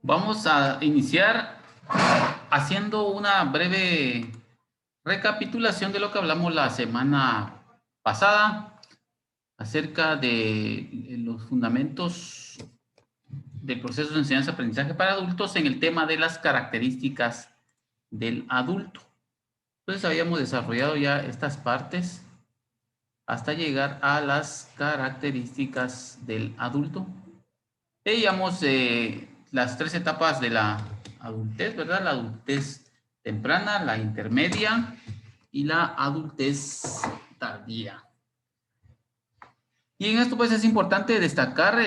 Vamos a iniciar haciendo una breve recapitulación de lo que hablamos la semana pasada acerca de los fundamentos del proceso de enseñanza-aprendizaje para adultos en el tema de las características del adulto. Entonces habíamos desarrollado ya estas partes hasta llegar a las características del adulto. Veíamos las tres etapas de la adultez, ¿verdad? La adultez temprana, la intermedia y la adultez tardía. Y en esto pues es importante destacar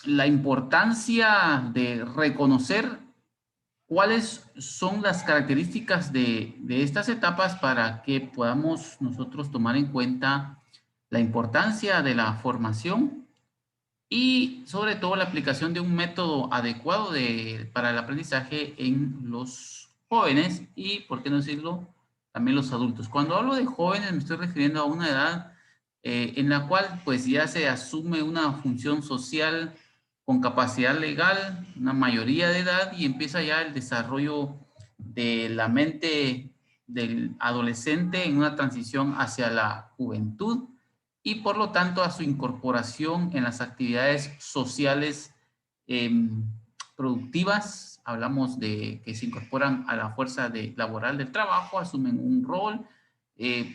la importancia de reconocer cuáles son las características de estas etapas para que podamos nosotros tomar en cuenta la importancia de la formación y sobre todo la aplicación de un método adecuado para el aprendizaje en los jóvenes y, por qué no decirlo, también los adultos. Cuando hablo de jóvenes me estoy refiriendo a una edad en la cual pues ya se asume una función social con capacidad legal, una mayoría de edad y empieza ya el desarrollo de la mente del adolescente en una transición hacia la juventud y por lo tanto a su incorporación en las actividades sociales eh, productivas. Hablamos de que se incorporan a la fuerza laboral del trabajo, asumen un rol,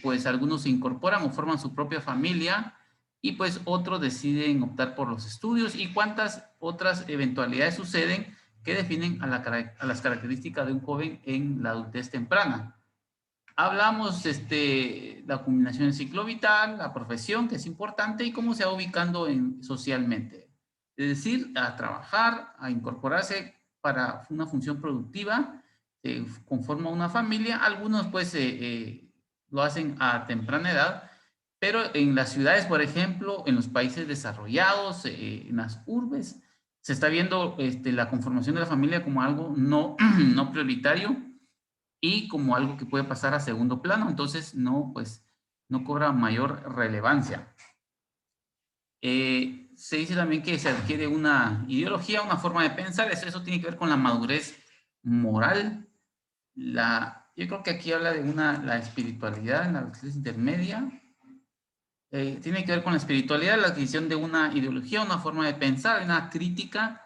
pues algunos se incorporan o forman su propia familia y pues otros deciden optar por los estudios y cuántas otras eventualidades suceden que definen a las características de un joven en la adultez temprana. Hablamos la combinación del ciclo vital, la profesión, que es importante, y cómo se va ubicando socialmente. Es decir, a trabajar, a incorporarse para una función productiva, conforma una familia. Algunos pues lo hacen a temprana edad, pero en las ciudades, por ejemplo, en los países desarrollados, en las urbes, se está viendo la conformación de la familia como algo no, no prioritario y como algo que puede pasar a segundo plano, entonces no, pues, no cobra mayor relevancia. Se dice también que se adquiere una ideología, una forma de pensar, eso tiene que ver con la madurez moral. Yo creo que aquí habla de la espiritualidad en la clase intermedia. Tiene que ver con la espiritualidad, la adquisición de una ideología, una forma de pensar, una crítica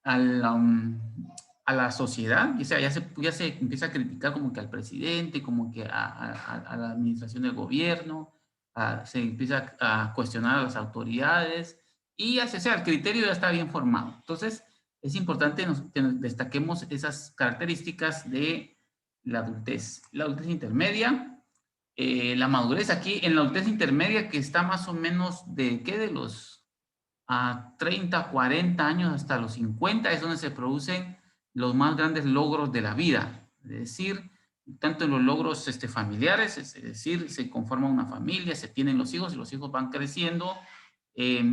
a la sociedad, o sea, ya se empieza a criticar como que al presidente, como que a la administración del gobierno, se empieza a cuestionar a las autoridades y o sea, el criterio ya está bien formado. Entonces, es importante que nos destaquemos esas características de la adultez. La adultez intermedia, la madurez aquí, en la adultez intermedia que está más o menos de, ¿qué? De los a 30, 40 años hasta los 50 es donde se producen los más grandes logros de la vida. Es decir, tanto en los logros familiares, es decir, se conforma una familia, se tienen los hijos y los hijos van creciendo. Eh,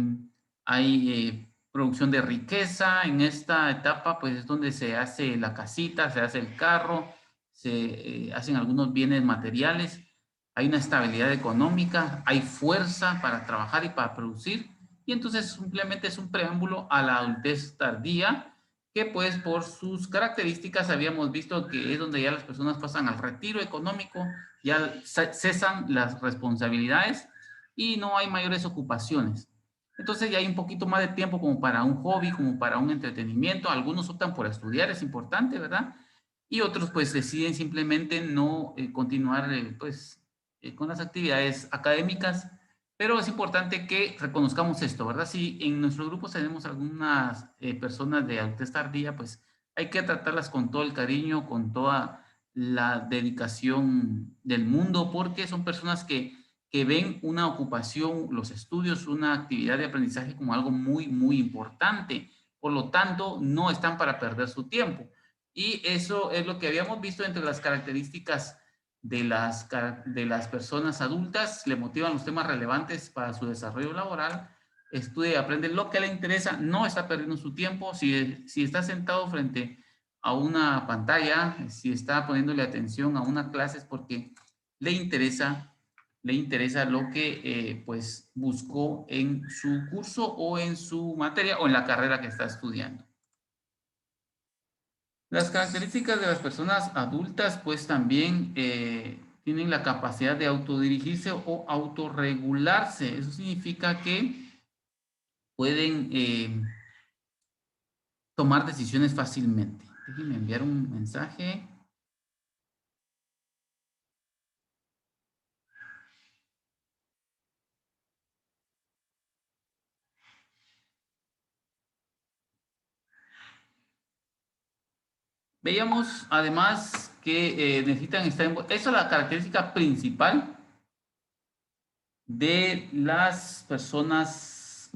hay producción de riqueza. En esta etapa, pues es donde se hace la casita, se hace el carro, se hacen algunos bienes materiales. Hay una estabilidad económica, hay fuerza para trabajar y para producir y entonces simplemente es un preámbulo a la adultez tardía, que pues por sus características habíamos visto que es donde ya las personas pasan al retiro económico, ya cesan las responsabilidades y no hay mayores ocupaciones. Entonces ya hay un poquito más de tiempo como para un hobby, como para un entretenimiento. Algunos optan por estudiar, es importante, ¿verdad? Y otros pues deciden simplemente no continuar pues con las actividades académicas, pero es importante que reconozcamos esto, ¿verdad? Si en nuestro grupo tenemos algunas personas de adultez tardía, pues hay que tratarlas con todo el cariño, con toda la dedicación del mundo, porque son personas que ven una ocupación, los estudios, una actividad de aprendizaje como algo muy, muy importante. Por lo tanto, no están para perder su tiempo. Y eso es lo que habíamos visto entre las características de las personas adultas, le motivan los temas relevantes para su desarrollo laboral, estudia y aprende lo que le interesa, no está perdiendo su tiempo, si está sentado frente a una pantalla, si está poniéndole atención a una clase es porque le interesa, le interesa lo que pues buscó en su curso o en su materia o en la carrera que está estudiando. Las características de las personas adultas, pues también tienen la capacidad de autodirigirse o autorregularse. Eso significa que pueden tomar decisiones fácilmente. Déjenme enviar un mensaje. Veíamos además que necesitan estar en... Esa es la característica principal de las personas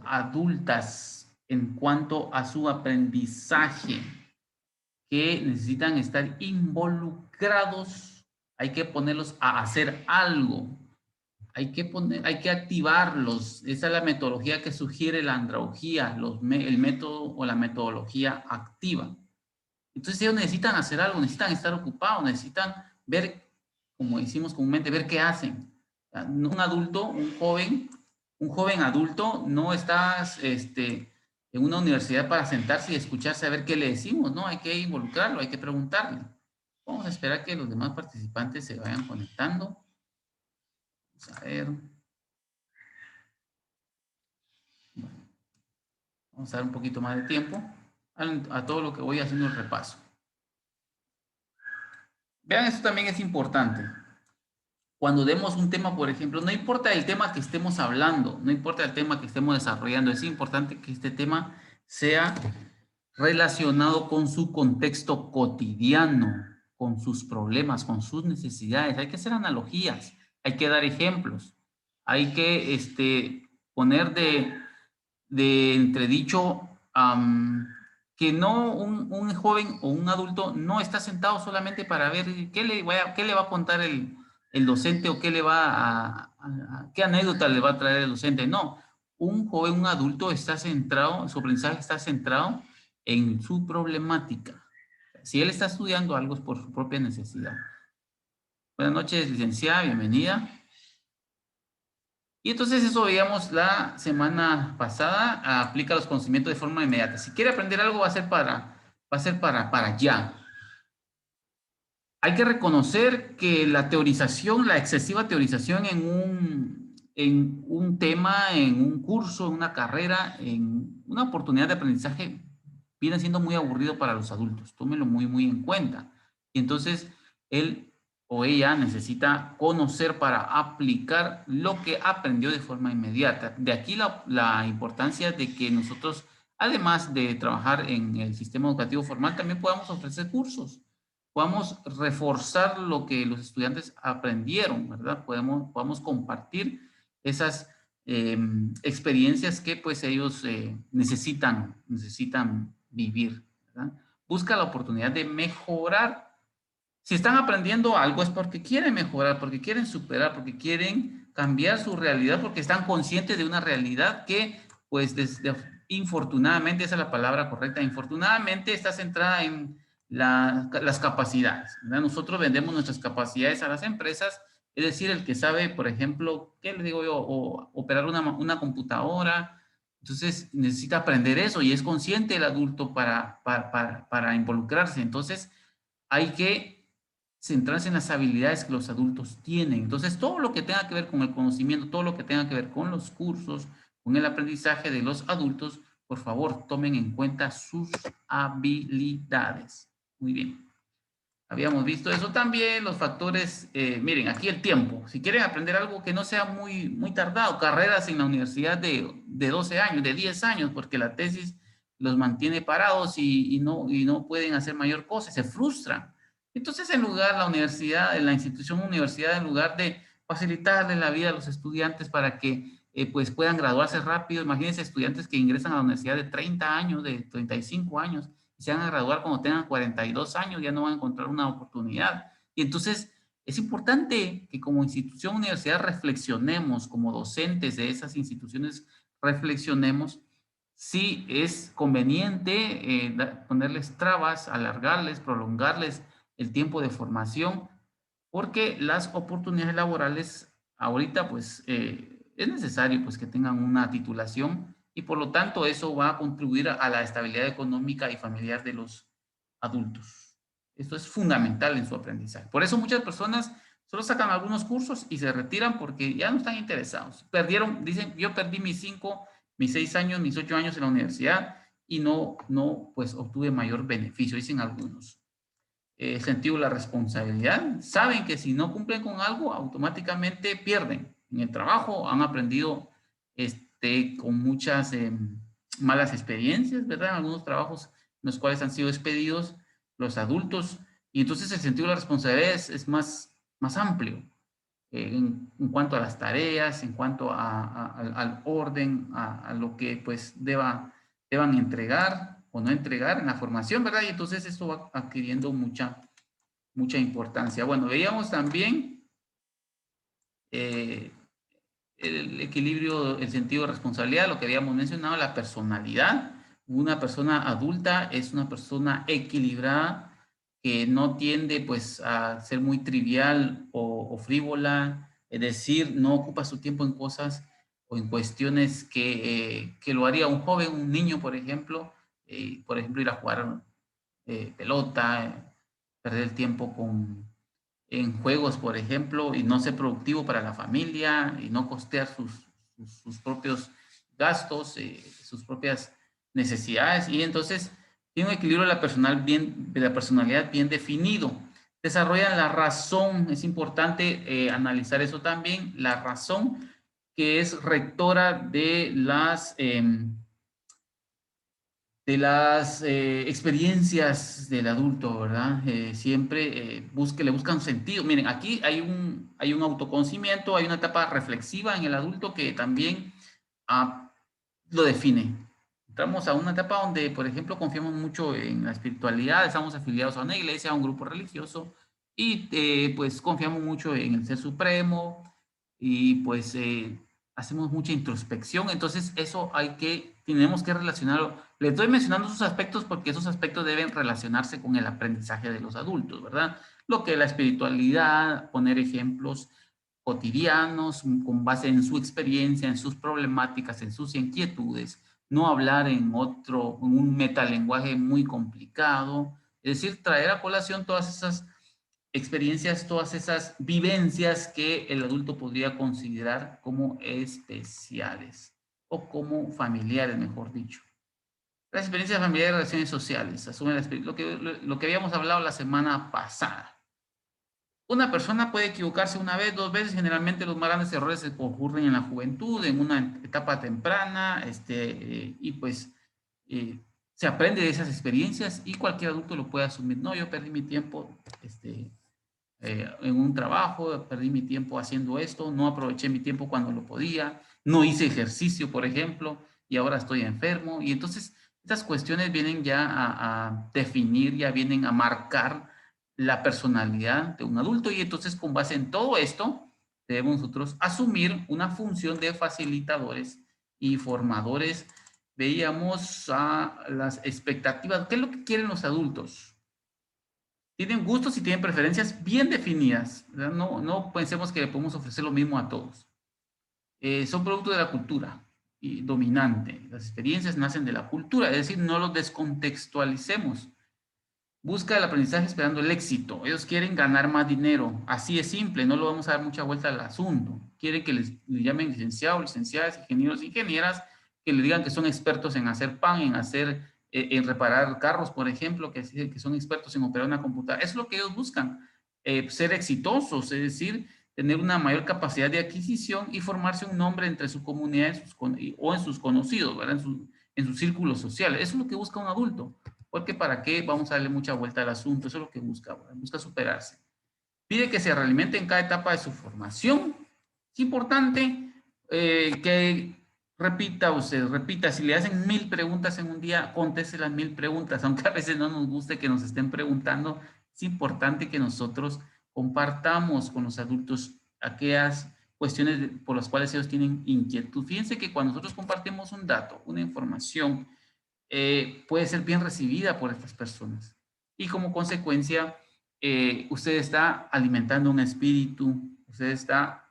adultas en cuanto a su aprendizaje, que necesitan estar involucrados, hay que ponerlos a hacer algo, hay que activarlos. Esa es la metodología que sugiere la andragogía, el método o la metodología activa. Entonces ellos necesitan hacer algo, necesitan estar ocupados, necesitan ver, como decimos comúnmente, ver qué hacen. Un adulto, un joven adulto no está en una universidad para sentarse y escucharse a ver qué le decimos, ¿no? Hay que involucrarlo, hay que preguntarle. Vamos a esperar que los demás participantes se vayan conectando. Vamos a ver. Vamos a dar un poquito más de tiempo a todo lo que voy haciendo el repaso. Vean, esto también es importante. Cuando demos un tema, por ejemplo, no importa el tema que estemos hablando, no importa el tema que estemos desarrollando, es importante que este tema sea relacionado con su contexto cotidiano, con sus problemas, con sus necesidades. Hay que hacer analogías, hay que dar ejemplos, hay que poner de entredicho que no un joven o un adulto no está sentado solamente para ver qué le va a contar el docente o qué le va qué anécdota le va a traer el docente. No, un joven, un adulto está centrado, su aprendizaje está centrado en su problemática. Si él está estudiando algo es por su propia necesidad. Buenas noches, licenciada, bienvenida. Y entonces eso veíamos la semana pasada, aplica los conocimientos de forma inmediata. Si quiere aprender algo va a ser para ya. Hay que reconocer que la teorización, la excesiva teorización en un tema, en un curso, en una carrera, en una oportunidad de aprendizaje, viene siendo muy aburrido para los adultos. Tómenlo muy, muy en cuenta. Y entonces, él o ella necesita conocer para aplicar lo que aprendió de forma inmediata. De aquí la importancia de que nosotros, además de trabajar en el sistema educativo formal, también podamos ofrecer cursos, podamos reforzar lo que los estudiantes aprendieron, ¿verdad? Podemos compartir esas experiencias que pues ellos necesitan vivir, ¿verdad? Busca la oportunidad de mejorar. Si están aprendiendo algo es porque quieren mejorar, porque quieren superar, porque quieren cambiar su realidad, porque están conscientes de una realidad que, pues, infortunadamente, esa es la palabra correcta, infortunadamente está centrada en las capacidades, ¿verdad? Nosotros vendemos nuestras capacidades a las empresas, es decir, el que sabe, por ejemplo, ¿qué le digo yo? Operar una computadora, entonces necesita aprender eso y es consciente el adulto para involucrarse. Entonces, hay que centrarse en las habilidades que los adultos tienen. Entonces, todo lo que tenga que ver con el conocimiento, todo lo que tenga que ver con los cursos, con el aprendizaje de los adultos, por favor, tomen en cuenta sus habilidades. Muy bien. Habíamos visto eso también, los factores, miren, aquí el tiempo. Si quieren aprender algo que no sea muy tardado, carreras en la universidad de 12 años, de 10 años, porque la tesis los mantiene parados y no pueden hacer mayor cosa, se frustran. Entonces, en lugar, la universidad, en la institución universidad, en lugar de facilitarle la vida a los estudiantes para que pues puedan graduarse rápido, imagínense estudiantes que ingresan a la universidad de 30 años, de 35 años, se van a graduar cuando tengan 42 años, ya no van a encontrar una oportunidad. Y entonces es importante que como institución universidad reflexionemos, como docentes de esas instituciones reflexionemos si es conveniente ponerles trabas, alargarles, prolongarles el tiempo de formación, porque las oportunidades laborales ahorita pues es necesario pues que tengan una titulación y por lo tanto eso va a contribuir a la estabilidad económica y familiar adultos. Esto es fundamental en su aprendizaje. Por eso muchas personas solo sacan algunos cursos y se retiran porque ya no están interesados. Perdieron, dicen, yo perdí mis 5, mis 6 años, mis 8 años en la universidad y no, pues obtuve mayor beneficio, dicen algunos. Sentido de la responsabilidad. Saben que si no cumplen con algo, automáticamente pierden. En el trabajo han aprendido con muchas malas experiencias, ¿verdad? En algunos trabajos en los cuales han sido despedidos los adultos. Y entonces el sentido de la responsabilidad es más amplio en cuanto a las tareas, en cuanto al orden, a lo que pues deban entregar o no entregar en la formación, ¿verdad? Y entonces esto va adquiriendo mucha importancia. Bueno, veíamos también el equilibrio, el sentido de responsabilidad, lo que habíamos mencionado, la personalidad. Una persona adulta es una persona equilibrada que no tiende pues a ser muy trivial o frívola, es decir, no ocupa su tiempo en cosas o en cuestiones que lo haría un joven, un niño, por ejemplo, ir a jugar pelota, perder el tiempo en juegos, por ejemplo, y no ser productivo para la familia y no costear sus propios gastos, sus propias necesidades. Y entonces tiene un equilibrio de la personalidad bien definido. Desarrollan la razón, es importante analizar eso también, la razón que es rectora de las experiencias del adulto, ¿verdad? Siempre le buscan sentido. Miren, aquí hay un autoconocimiento, hay una etapa reflexiva en el adulto que también ah, lo define. Entramos a una etapa donde, por ejemplo, confiamos mucho en la espiritualidad, estamos afiliados a una iglesia, a un grupo religioso, y pues confiamos mucho en el Ser Supremo, y pues hacemos mucha introspección. Entonces eso tenemos que relacionarlo. Le estoy mencionando esos aspectos porque esos aspectos deben relacionarse con el aprendizaje de los adultos, ¿verdad? Lo que es la espiritualidad, poner ejemplos cotidianos con base en su experiencia, en sus problemáticas, en sus inquietudes, no hablar en un metalenguaje muy complicado, es decir, traer a colación todas esas experiencias, todas esas vivencias que el adulto podría considerar como especiales o como familiares, mejor dicho. Las experiencias familiares y relaciones sociales, asume lo que habíamos hablado la semana pasada. Una persona puede equivocarse una vez, dos veces, generalmente los más grandes errores se ocurren en la juventud, en una etapa temprana, y pues se aprende de esas experiencias y cualquier adulto lo puede asumir. No, yo perdí mi tiempo en un trabajo, perdí mi tiempo haciendo esto, no aproveché mi tiempo cuando lo podía, no hice ejercicio, por ejemplo, y ahora estoy enfermo. Y entonces estas cuestiones vienen ya a definir, ya vienen a marcar la personalidad de un adulto y entonces con base en todo esto debemos nosotros asumir una función de facilitadores y formadores. Veíamos a las expectativas, ¿qué es lo que quieren los adultos? Tienen gustos y tienen preferencias bien definidas, ¿verdad? No pensemos que le podemos ofrecer lo mismo a todos. Son producto de la cultura y dominante. Las experiencias nacen de la cultura, es decir, no los descontextualicemos. Busca el aprendizaje esperando el éxito. Ellos quieren ganar más dinero. Así es simple, no lo vamos a dar mucha vuelta al asunto. Quieren que les llamen licenciados, licenciadas, ingenieros, ingenieras, que le digan que son expertos en hacer pan, en reparar carros, por ejemplo, que son expertos en operar una computadora. Eso es lo que ellos buscan, ser exitosos, es decir, tener una mayor capacidad de adquisición y formarse un nombre entre su comunidad o en sus conocidos, ¿verdad? En sus círculos sociales. Eso es lo que busca un adulto. Porque para qué vamos a darle mucha vuelta al asunto, eso es lo que busca superarse. Pide que se realimente en cada etapa de su formación. Es importante que repita, si le hacen 1000 preguntas en un día, conteste las 1000 preguntas, aunque a veces no nos guste que nos estén preguntando, es importante que nosotros compartamos con los adultos aquellas cuestiones por las cuales ellos tienen inquietud. Fíjense que cuando nosotros compartimos un dato, una información, puede ser bien recibida por estas personas. Y como consecuencia, usted está alimentando un espíritu, usted está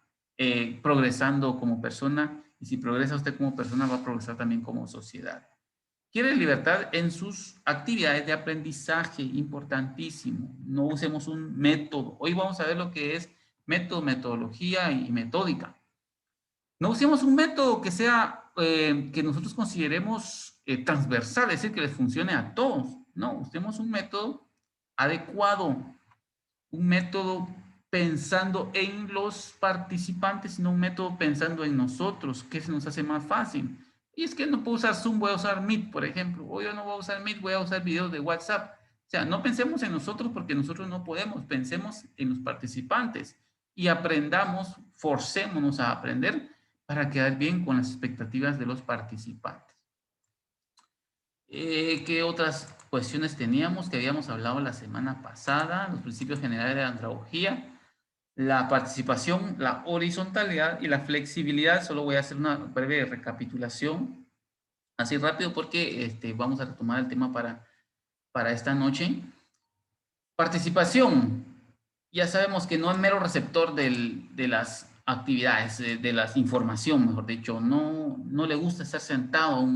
progresando como persona, y si progresa usted como persona, va a progresar también como sociedad. Quiere libertad en sus actividades de aprendizaje, importantísimo. No usemos un método. Hoy vamos a ver lo que es método, metodología y metódica. No usemos un método que sea, que nosotros consideremos transversal, es decir, que les funcione a todos. No, usemos un método adecuado, un método pensando en los participantes, sino un método pensando en nosotros, que se nos hace más fácil. Y es que no puedo usar Zoom, voy a usar Meet, por ejemplo. O yo no voy a usar Meet, voy a usar videos de WhatsApp. O sea, no pensemos en nosotros porque nosotros no podemos, pensemos en los participantes y aprendamos, forcémonos a aprender para quedar bien con las expectativas de los participantes. ¿Qué otras cuestiones teníamos que habíamos hablado la semana pasada? Los principios generales de la andragogía, la participación, la horizontalidad y la flexibilidad. Solo voy a hacer una breve recapitulación, así rápido, porque vamos a retomar el tema para esta noche. Participación. Ya sabemos que no es mero receptor de las actividades, de la información, mejor dicho. No le gusta estar sentado.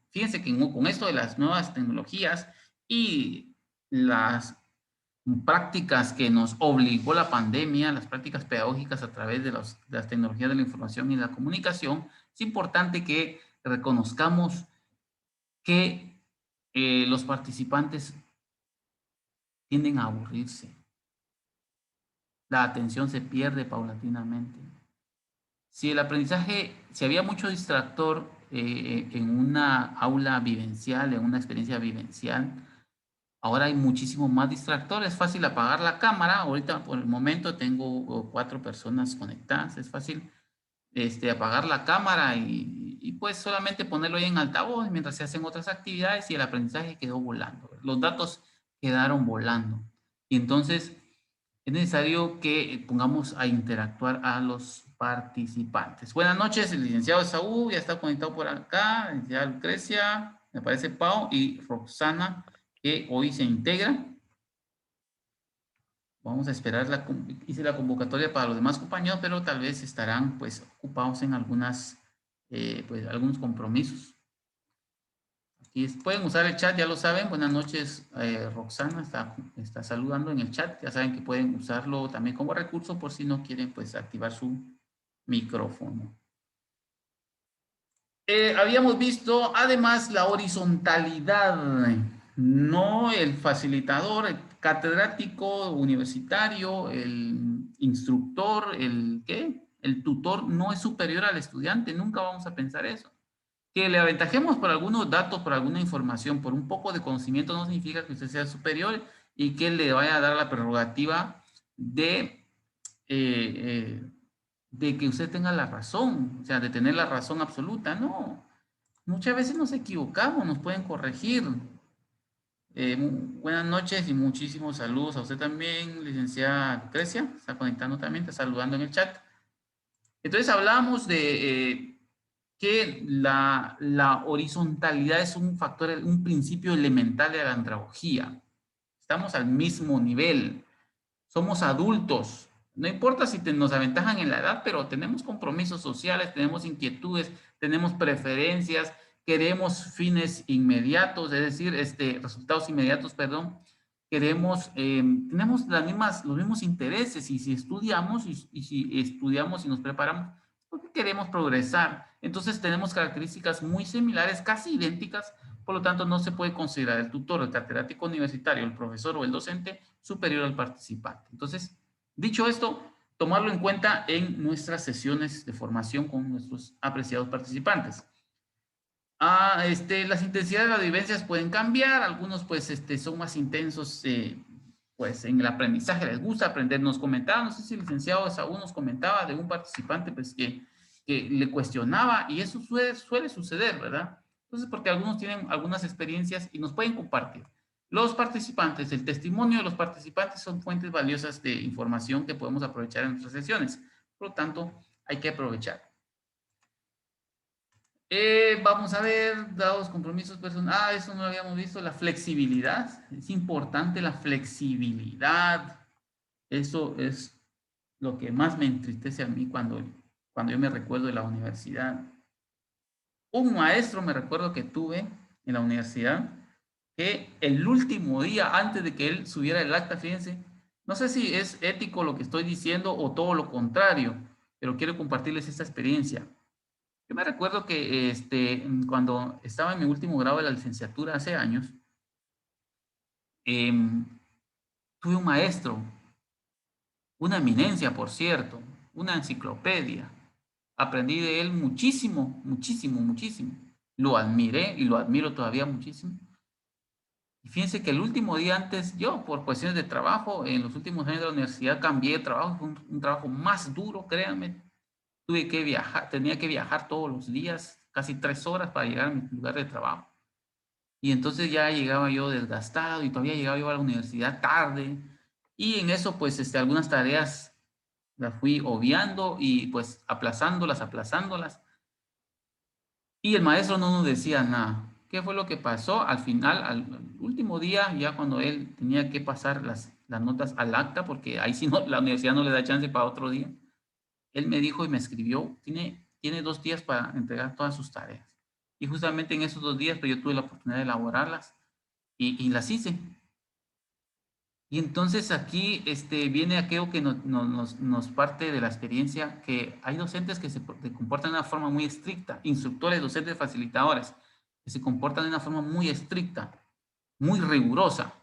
Fíjense que con esto de las nuevas tecnologías y las prácticas que nos obligó la pandemia, las prácticas pedagógicas a través de las tecnologías de la información y la comunicación, es importante que reconozcamos que los participantes tienden a aburrirse. La atención se pierde paulatinamente. Si el aprendizaje, si había mucho distractor en una aula vivencial, en una experiencia vivencial, ahora hay muchísimo más distractores. Es fácil apagar la cámara. Ahorita, por el momento, tengo 4 personas conectadas. Es fácil apagar la cámara y pues solamente ponerlo ahí en altavoz mientras se hacen otras actividades y el aprendizaje quedó volando. Los datos quedaron volando. Y entonces es necesario que pongamos a interactuar a los participantes. Buenas noches, el licenciado Saúl ya está conectado por acá, la licenciada Lucrecia, me parece Pau y Roxana, que hoy se integra. Vamos a esperar, hice la convocatoria para los demás compañeros, pero tal vez estarán pues ocupados en pues, algunos compromisos. Aquí pueden usar el chat, ya lo saben. Buenas noches, Roxana está saludando en el chat. Ya saben que pueden usarlo también como recurso por si no quieren pues activar su micrófono. Habíamos visto además la horizontalidad, no el facilitador, el catedrático universitario, el instructor, el tutor no es superior al estudiante, nunca vamos a pensar eso. Que le aventajemos por algunos datos, por alguna información, por un poco de conocimiento, no significa que usted sea superior y que le vaya a dar la prerrogativa de que usted tenga la razón, o sea, de tener la razón absoluta. No, muchas veces nos equivocamos, nos pueden corregir. Buenas noches y muchísimos saludos a usted también, licenciada Lucrecia, está conectando también, está saludando en el chat. Entonces hablamos de que la horizontalidad es un factor, un principio elemental de la andragogía. Estamos al mismo nivel, somos adultos. No importa si nos aventajan en la edad, pero tenemos compromisos sociales, tenemos inquietudes, tenemos preferencias, queremos fines inmediatos, es decir, resultados inmediatos, perdón. Tenemos los mismos intereses y si estudiamos y si estudiamos y nos preparamos, porque queremos progresar. Entonces tenemos características muy similares, casi idénticas, por lo tanto no se puede considerar el tutor, el catedrático universitario, el profesor o el docente superior al participante. Entonces, dicho esto, tomarlo en cuenta en nuestras sesiones de formación con nuestros apreciados participantes. Las intensidades de las vivencias pueden cambiar, algunos pues son más intensos pues en el aprendizaje, les gusta aprender, nos comentaba, no sé si el licenciado Saúl nos comentaba de un participante pues que le cuestionaba y eso suele suceder, ¿verdad? Entonces porque algunos tienen algunas experiencias y nos pueden compartir. Los participantes, el testimonio de los participantes son fuentes valiosas de información que podemos aprovechar en nuestras sesiones, por lo tanto hay que aprovechar. Vamos a ver, dados compromisos personales. Eso no lo habíamos visto, la flexibilidad. Es importante la flexibilidad. Eso es lo que más me entristece a mí cuando yo me recuerdo de la universidad. Un maestro me recuerdo que tuve en la universidad, que el último día antes de que él subiera el acta, fíjense, no sé si es ético lo que estoy diciendo o todo lo contrario, pero quiero compartirles esta experiencia. Yo me recuerdo que cuando estaba en mi último grado de la licenciatura hace años, em, tuve un maestro, una eminencia, por cierto, una enciclopedia. Aprendí de él muchísimo, muchísimo, muchísimo. Lo admiré y lo admiro todavía muchísimo. Y fíjense que el último día antes, yo por cuestiones de trabajo, en los últimos años de la universidad cambié de trabajo, fue un trabajo más duro, créanme. Tuve que viajar, tenía que viajar todos los días, casi 3 horas para llegar a mi lugar de trabajo. Y entonces ya llegaba yo desgastado y todavía llegaba yo a la universidad tarde. Y en eso, pues, algunas tareas las fui obviando y pues aplazándolas, aplazándolas. Y el maestro no nos decía nada. ¿Qué fue lo que pasó? Al final, al último día, ya cuando él tenía que pasar las notas al acta, porque ahí sí no, la universidad no le da chance para otro día, él me dijo y me escribió, tiene 2 días para entregar todas sus tareas. Y justamente en esos 2 días, pues yo tuve la oportunidad de elaborarlas y las hice. Y entonces aquí viene aquello que nos parte de la experiencia, que hay docentes que se comportan de una forma muy estricta, instructores, docentes, facilitadores, que se comportan de una forma muy estricta, muy rigurosa.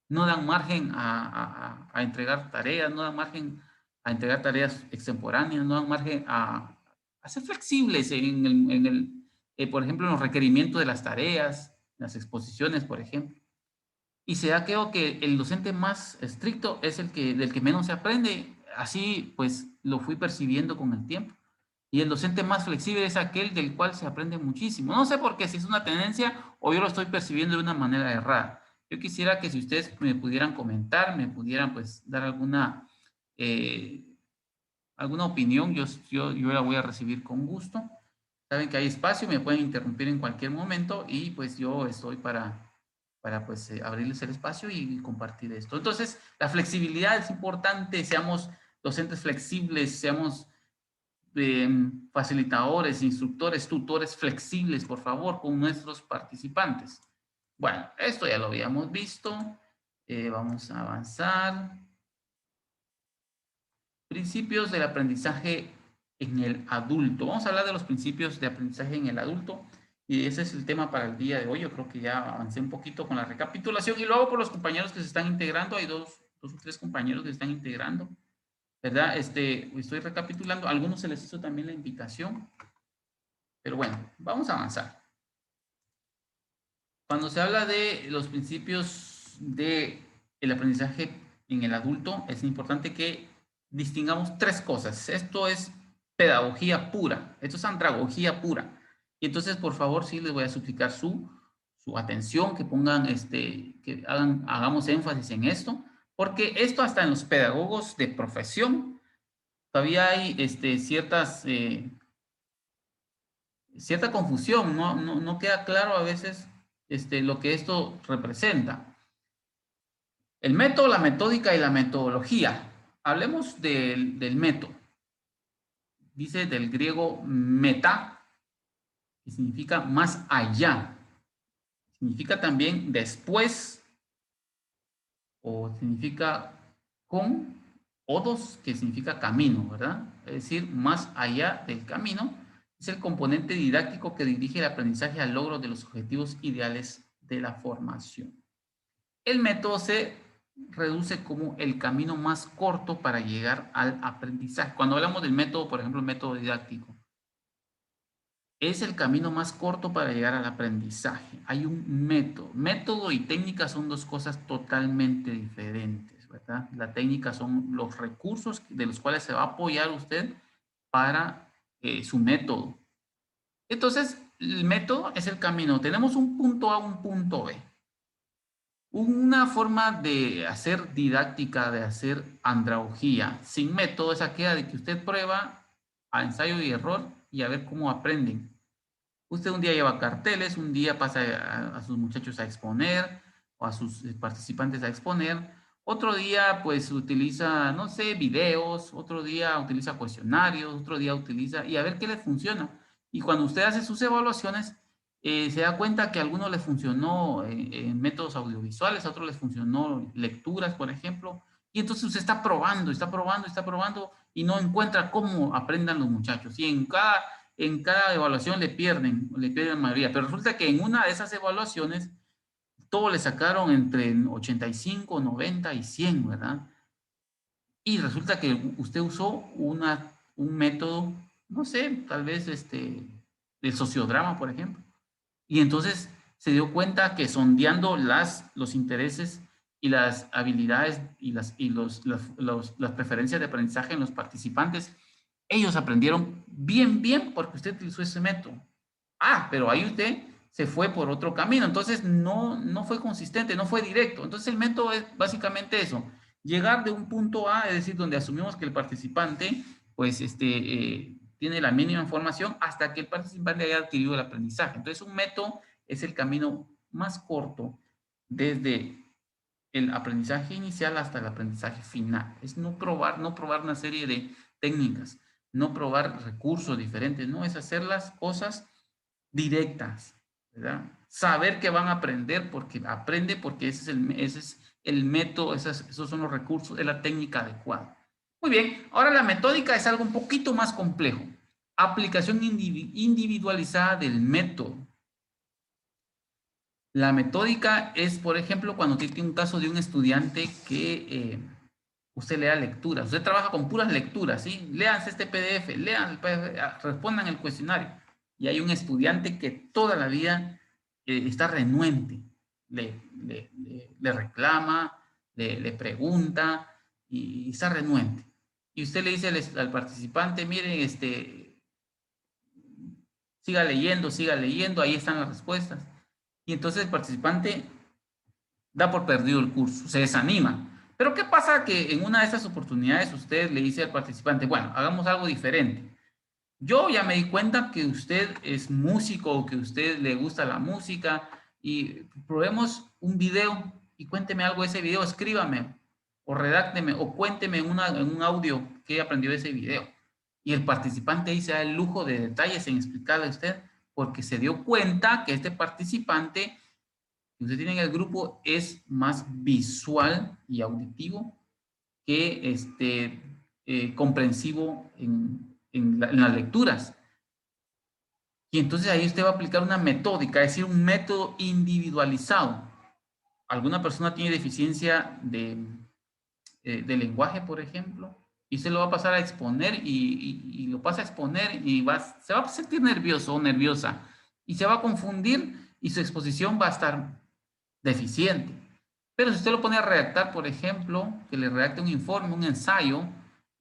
No dan margen a entregar tareas, no dan margen a entregar tareas extemporáneas, no dan margen a ser flexibles por ejemplo, en los requerimientos de las tareas, las exposiciones, por ejemplo. Y se da creo que el docente más estricto es del que menos se aprende. Así pues lo fui percibiendo con el tiempo. Y el docente más flexible es aquel del cual se aprende muchísimo. No sé por qué, si es una tendencia o yo lo estoy percibiendo de una manera errada. Yo quisiera que si ustedes me pudieran comentar, me pudieran pues dar eh, alguna opinión, yo la voy a recibir con gusto. Saben que hay espacio, me pueden interrumpir en cualquier momento y pues yo estoy para pues abrirles el espacio y compartir esto. Entonces, la flexibilidad es importante, seamos docentes flexibles, seamos facilitadores, instructores, tutores flexibles, por favor, con nuestros participantes. Bueno, esto ya lo habíamos visto. Vamos a avanzar. Principios del aprendizaje en el adulto. Vamos a hablar de los principios de aprendizaje en el adulto. Y ese es el tema para el día de hoy. Yo creo que ya avancé un poquito con la recapitulación y luego por los compañeros que se están integrando. Hay dos o tres compañeros que se están integrando, ¿verdad? Estoy recapitulando. A algunos se les hizo también la invitación. Pero bueno, vamos a avanzar. Cuando se habla de los principios del aprendizaje en el adulto, es importante que distingamos 3 cosas. Esto es pedagogía pura, esto es andragogía pura. Y entonces, por favor, sí les voy a suplicar su atención, que pongan, hagamos énfasis en esto, porque esto hasta en los pedagogos de profesión, todavía hay cierta confusión, no queda claro a veces lo que esto representa. El método, la metódica y la metodología. Hablemos del método. Dice del griego meta, que significa más allá. Significa también después, o significa con, odos, que significa camino, ¿verdad? Es decir, más allá del camino. Es el componente didáctico que dirige el aprendizaje al logro de los objetivos ideales de la formación. El método se reduce como el camino más corto para llegar al aprendizaje. Cuando hablamos del método, por ejemplo, el método didáctico, es el camino más corto para llegar al aprendizaje. Hay un método. Método y técnica son 2 cosas totalmente diferentes, ¿verdad? La técnica son los recursos de los cuales se va a apoyar usted para su método. Entonces, el método es el camino. Tenemos un punto A, un punto B. Una forma de hacer didáctica, de hacer andragogía sin método es aquella de que usted prueba a ensayo y error y a ver cómo aprenden. Usted un día lleva carteles, un día pasa a sus muchachos a exponer o a sus participantes a exponer. Otro día pues utiliza, no sé, videos, otro día utiliza cuestionarios, otro día utiliza y a ver qué le funciona. Y cuando usted hace sus evaluaciones, se da cuenta que a algunos les funcionó métodos audiovisuales, a otros les funcionó lecturas, por ejemplo, y entonces usted está probando, está probando, está probando, y no encuentra cómo aprendan los muchachos. Y en cada evaluación le pierden la mayoría. Pero resulta que en una de esas evaluaciones, todos le sacaron entre 85, 90 y 100, ¿verdad? Y resulta que usted usó un método, no sé, tal vez del sociodrama, por ejemplo. Y entonces se dio cuenta que sondeando los intereses y las habilidades y las preferencias de aprendizaje en los participantes, ellos aprendieron bien, bien porque usted utilizó ese método. Ah, pero ahí usted se fue por otro camino, entonces no fue consistente, no fue directo. Entonces el método es básicamente eso, llegar de un punto A, es decir, donde asumimos que el participante pues tiene la mínima información hasta que el participante haya adquirido el aprendizaje. Entonces un método es el camino más corto desde el aprendizaje inicial hasta el aprendizaje final. Es no probar una serie de técnicas, no probar recursos diferentes, no, es hacer las cosas directas, ¿verdad? Saber que van a aprender porque aprende porque ese es el método, esos son los recursos, es la técnica adecuada. Muy bien, ahora la metódica es algo un poquito más complejo. Aplicación individualizada del método. La metódica es, por ejemplo, cuando tiene un caso de un estudiante que usted lea lecturas. Usted trabaja con puras lecturas, ¿sí? Léanse este PDF, lean el PDF, respondan el cuestionario. Y hay un estudiante que toda la vida está renuente. Le reclama, le pregunta y está renuente. Y usted le dice al participante, miren, siga leyendo, ahí están las respuestas. Y entonces el participante da por perdido el curso, se desanima. Pero ¿qué pasa que en una de esas oportunidades usted le dice al participante, bueno, hagamos algo diferente? Yo ya me di cuenta que usted es músico o que a usted le gusta la música y probemos un video y cuénteme algo de ese video, escríbame o redácteme o cuénteme en un audio que aprendió de ese video. Y el participante ahí se da el lujo de detalles en explicarle a usted porque se dio cuenta que este participante que usted tiene en el grupo es más visual y auditivo que comprensivo en las lecturas. Y entonces ahí usted va a aplicar una metódica, es decir, un método individualizado. Alguna persona tiene deficiencia de lenguaje, por ejemplo, y se lo va a pasar a exponer y lo pasa a exponer y se va a sentir nervioso o nerviosa y se va a confundir y su exposición va a estar deficiente. Pero si usted lo pone a redactar, por ejemplo, que le redacte un informe, un ensayo,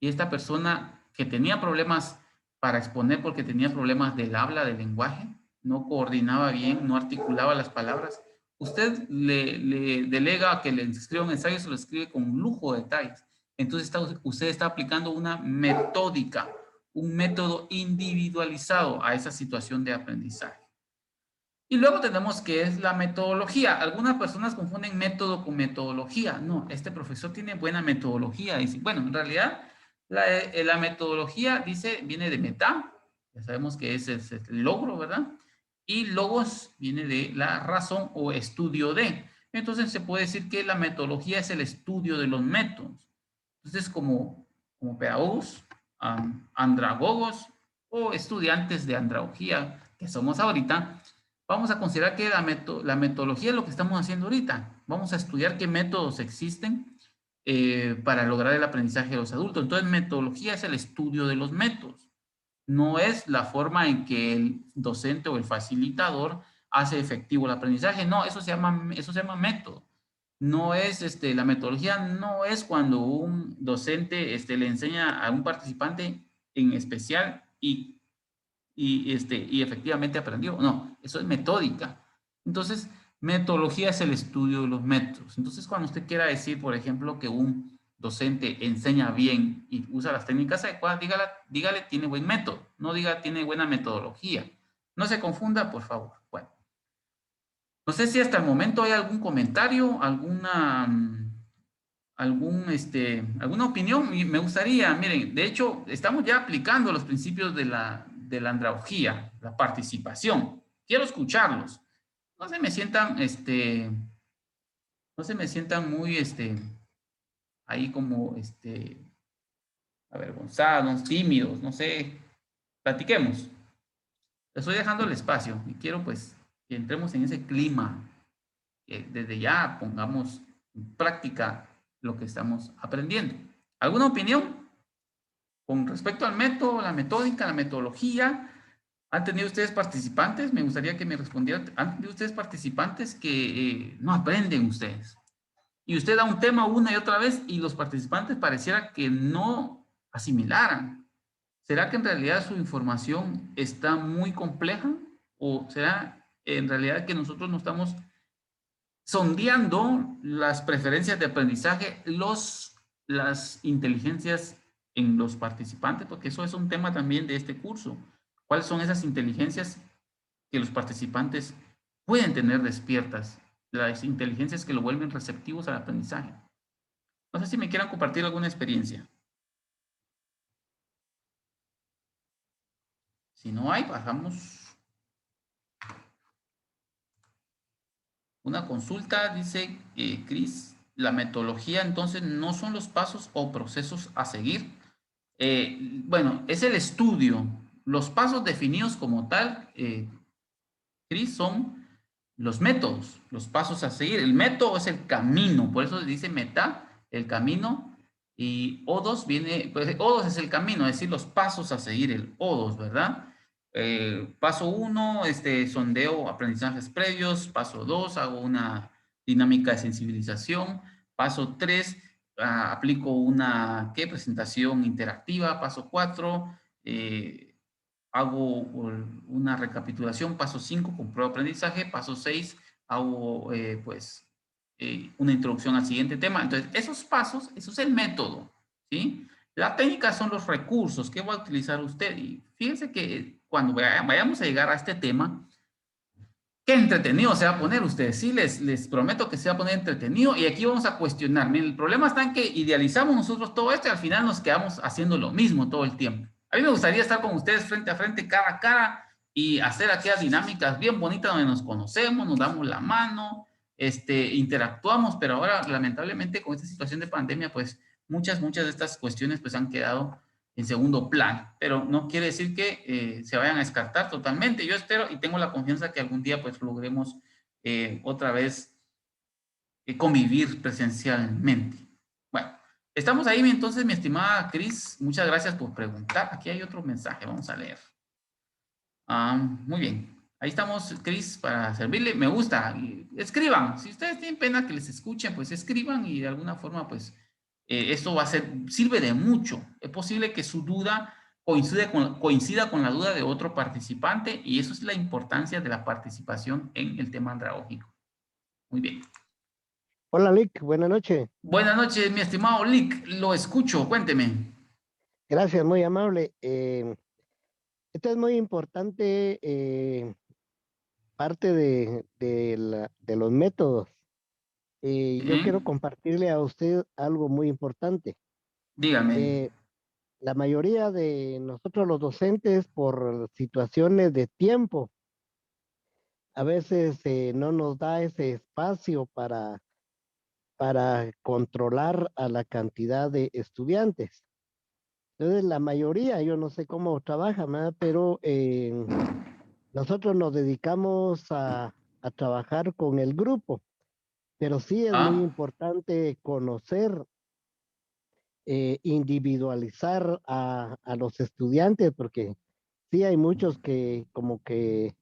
y esta persona que tenía problemas para exponer porque tenía problemas del habla, del lenguaje, no coordinaba bien, no articulaba las palabras, usted le delega a que le escriba un ensayo, se lo escribe con lujo de detalles. Entonces usted está aplicando una metódica, un método individualizado a esa situación de aprendizaje. Y luego tenemos que es la metodología. Algunas personas confunden método con metodología. No, este profesor tiene buena metodología. Dice, bueno, en realidad la metodología viene de meta, ya sabemos que es el logro, ¿verdad? Y logos viene de la razón o estudio de. Entonces se puede decir que la metodología es el estudio de los métodos. Entonces, como pedagogos, andragogos o estudiantes de andragogía que somos ahorita, vamos a considerar que la metodología es lo que estamos haciendo ahorita. Vamos a estudiar qué métodos existen para lograr el aprendizaje de los adultos. Entonces, metodología es el estudio de los métodos. No es la forma en que el docente o el facilitador hace efectivo el aprendizaje. No, eso se llama método. No es, la metodología no es cuando un docente le enseña a un participante en especial y efectivamente aprendió. No, eso es metódica. Entonces, metodología es el estudio de los métodos. Entonces, cuando usted quiera decir, por ejemplo, que un docente enseña bien y usa las técnicas adecuadas, dígale tiene buen método, no diga tiene buena metodología. No se confunda, por favor. Bueno, no sé si hasta el momento hay algún comentario, alguna opinión. Me gustaría, miren, de hecho, estamos ya aplicando los principios de la andragogía, la participación, quiero escucharlos. No se me sientan, no se me sientan muy, ahí como, avergonzados, tímidos, no sé. Platiquemos. Estoy dejando el espacio y quiero pues que entremos en ese clima, que desde ya pongamos en práctica lo que estamos aprendiendo. ¿Alguna opinión con respecto al método, la metódica, la metodología? ¿Han tenido ustedes participantes? Me gustaría que me respondieran. ¿Han tenido ustedes participantes que no aprenden ustedes? Y usted da un tema una y otra vez y los participantes pareciera que no asimilaran. ¿Será que en realidad su información está muy compleja? ¿O será en realidad que nosotros no estamos sondeando las preferencias de aprendizaje, las inteligencias en los participantes? Porque eso es un tema también de este curso. ¿Cuáles son esas inteligencias que los participantes pueden tener despiertas? Las inteligencias que lo vuelven receptivos al aprendizaje. No sé si me quieran compartir alguna experiencia. Si no hay, bajamos una consulta, dice Cris, la metodología entonces no son los pasos o procesos a seguir. Bueno, es el estudio. Los pasos definidos como tal, Cris, son los métodos, los pasos a seguir. El método es el camino, por eso dice meta, el camino, y O2 viene, pues O2 es el camino, es decir, los pasos a seguir, el O2, ¿verdad? Paso 1, sondeo aprendizajes previos. Paso 2, hago una dinámica de sensibilización. Paso 3, aplico una presentación interactiva. Paso 4, hago una recapitulación. Paso 5, compruebo aprendizaje. Paso 6, hago una introducción al siguiente tema. Entonces, esos pasos, eso es el método, ¿sí? La técnica son los recursos que va a utilizar usted. Y fíjense que cuando vayamos a llegar a este tema, qué entretenido se va a poner usted. Sí, les prometo que se va a poner entretenido. Y aquí vamos a cuestionar. Miren, el problema está en que idealizamos nosotros todo esto y al final nos quedamos haciendo lo mismo todo el tiempo. A mí me gustaría estar con ustedes frente a frente, cara a cara, y hacer aquellas dinámicas bien bonitas donde nos conocemos, nos damos la mano, interactuamos, pero ahora lamentablemente con esta situación de pandemia, pues muchas de estas cuestiones pues han quedado en segundo plano, pero no quiere decir que se vayan a descartar totalmente. Yo espero y tengo la confianza que algún día pues logremos otra vez convivir presencialmente. Bueno, estamos ahí entonces, mi estimada Cris, muchas gracias por preguntar. Aquí hay otro mensaje, vamos a leer. Muy bien. Ahí estamos, Cris, para servirle. Me gusta. Escriban. Si ustedes tienen pena que les escuchen, pues escriban y de alguna forma, pues, esto va a ser, sirve de mucho. Es posible que su duda coincida con la duda de otro participante y eso es la importancia de la participación en el tema andragógico. Muy bien. Hola, Lick, buenas noches. Buenas noches, mi estimado Lick. Lo escucho. Cuénteme. Gracias, muy amable. Esto es muy importante, parte de los métodos. Yo quiero Sí. compartirle a usted algo muy importante. Dígame. Eh, la mayoría de nosotros los docentes, por situaciones de tiempo, a veces no nos da ese espacio para controlar a la cantidad de estudiantes. Entonces, la mayoría, yo no sé cómo trabajan, ¿verdad? Pero nosotros nos dedicamos a trabajar con el grupo, pero sí es muy Ah, importante conocer, individualizar a los estudiantes, porque sí hay muchos que como que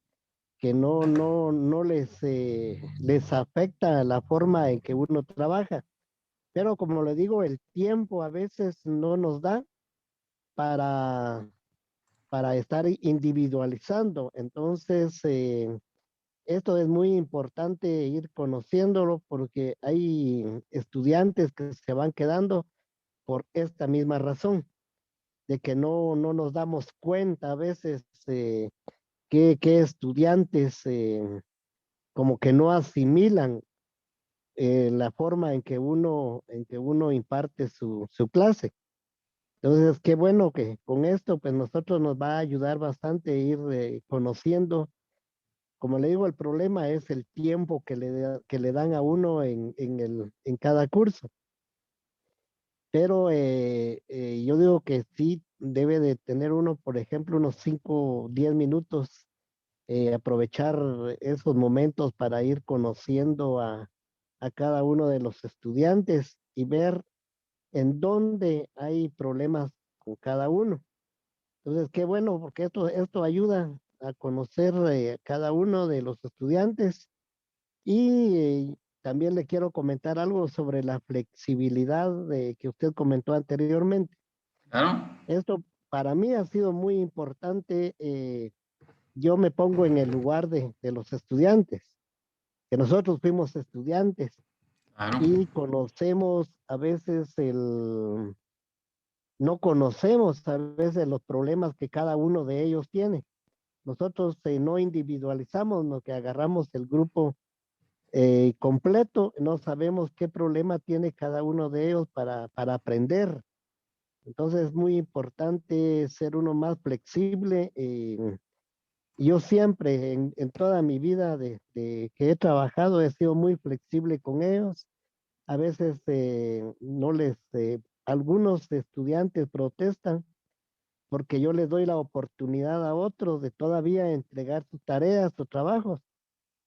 no les afecta la forma en que uno trabaja. Pero como le digo, el tiempo a veces no nos da para para estar individualizando. Entonces, esto es muy importante ir conociéndolo porque hay estudiantes que se van quedando por esta misma razón, de que no nos damos cuenta a veces que estudiantes como que no asimilan la forma en que uno imparte su clase. Entonces, qué bueno que con esto, pues nosotros nos va a ayudar bastante a ir conociendo como le digo, el problema es el tiempo que le dan a uno en cada curso. Pero yo digo que sí debe de tener uno, por ejemplo, unos 5 o 10 minutos, aprovechar esos momentos para ir conociendo a cada uno de los estudiantes y ver en dónde hay problemas con cada uno. Entonces, qué bueno, porque esto ayuda a conocer cada uno de los estudiantes y también le quiero comentar algo sobre la flexibilidad que usted comentó anteriormente. Claro. Esto para mí ha sido muy importante. Yo me pongo en el lugar de los estudiantes, que nosotros fuimos estudiantes Claro. y conocemos a veces no conocemos a veces los problemas que cada uno de ellos tiene. Nosotros no individualizamos, lo que agarramos el grupo completo, no sabemos qué problema tiene cada uno de ellos para aprender. Entonces es muy importante ser uno más flexible. Yo siempre, en toda mi vida de que he trabajado, he sido muy flexible con ellos. A veces no les, algunos estudiantes protestan porque yo les doy la oportunidad a otros de todavía entregar sus tareas, sus trabajos,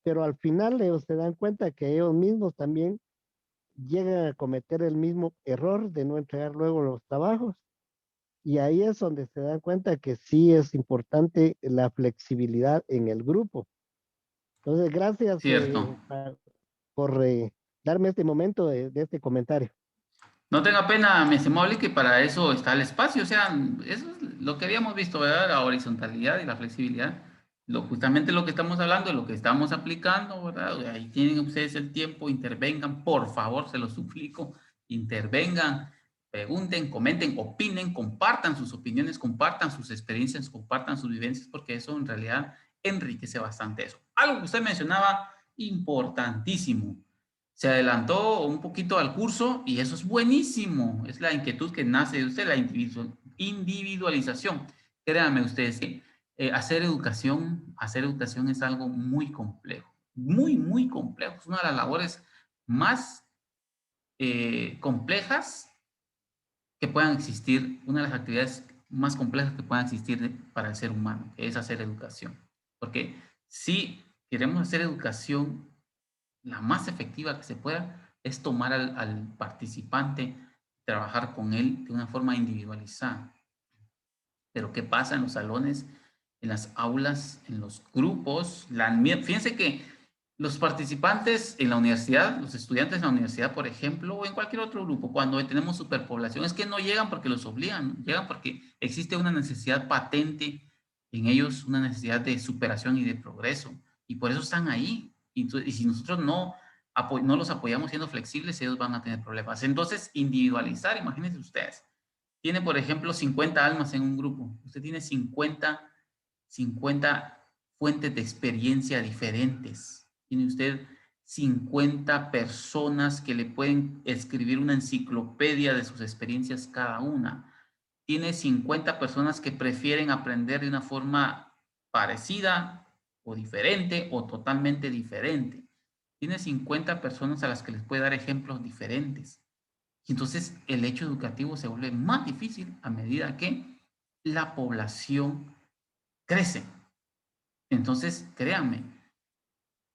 pero al final ellos se dan cuenta que ellos mismos también llegan a cometer el mismo error de no entregar luego los trabajos. Y ahí es donde se dan cuenta que sí es importante la flexibilidad en el grupo. Entonces, gracias Cierto. por darme este momento de este comentario. No tenga pena, mi estimado que para eso está el espacio. O sea, eso es lo que habíamos visto, ¿verdad? La horizontalidad y la flexibilidad. Justamente lo que estamos hablando, lo que estamos aplicando, ¿verdad? Ahí tienen ustedes el tiempo, intervengan, por favor, se los suplico, intervengan, pregunten, comenten, opinen, compartan sus opiniones, compartan sus experiencias, compartan sus vivencias, porque eso en realidad enriquece bastante eso. Algo que usted mencionaba, importantísimo, se adelantó un poquito al curso y eso es buenísimo. Es la inquietud que nace de usted, la individualización. Créanme ustedes que hacer educación es algo muy complejo, muy, muy complejo. Es una de las labores más complejas que puedan existir, una de las actividades más complejas que puedan existir para el ser humano, que es hacer educación. Porque si queremos hacer educación la más efectiva que se pueda es tomar al participante, trabajar con él de una forma individualizada. Pero ¿qué pasa en los salones, en las aulas, en los grupos? Fíjense que los participantes en la universidad, los estudiantes en la universidad, por ejemplo, o en cualquier otro grupo, cuando tenemos superpoblación, es que no llegan porque los obligan, ¿no? Llegan porque existe una necesidad patente en ellos, una necesidad de superación y de progreso, y por eso están ahí. Y si nosotros no los apoyamos siendo flexibles, ellos van a tener problemas. Entonces, individualizar, imagínense ustedes, tiene, por ejemplo, 50 almas en un grupo. Usted tiene 50 fuentes de experiencia diferentes. Tiene usted 50 personas que le pueden escribir una enciclopedia de sus experiencias cada una. Tiene 50 personas que prefieren aprender de una forma parecida o diferente o totalmente diferente. Tiene 50 personas a las que les puede dar ejemplos diferentes. Y entonces el hecho educativo se vuelve más difícil a medida que la población crece. Entonces, créanme,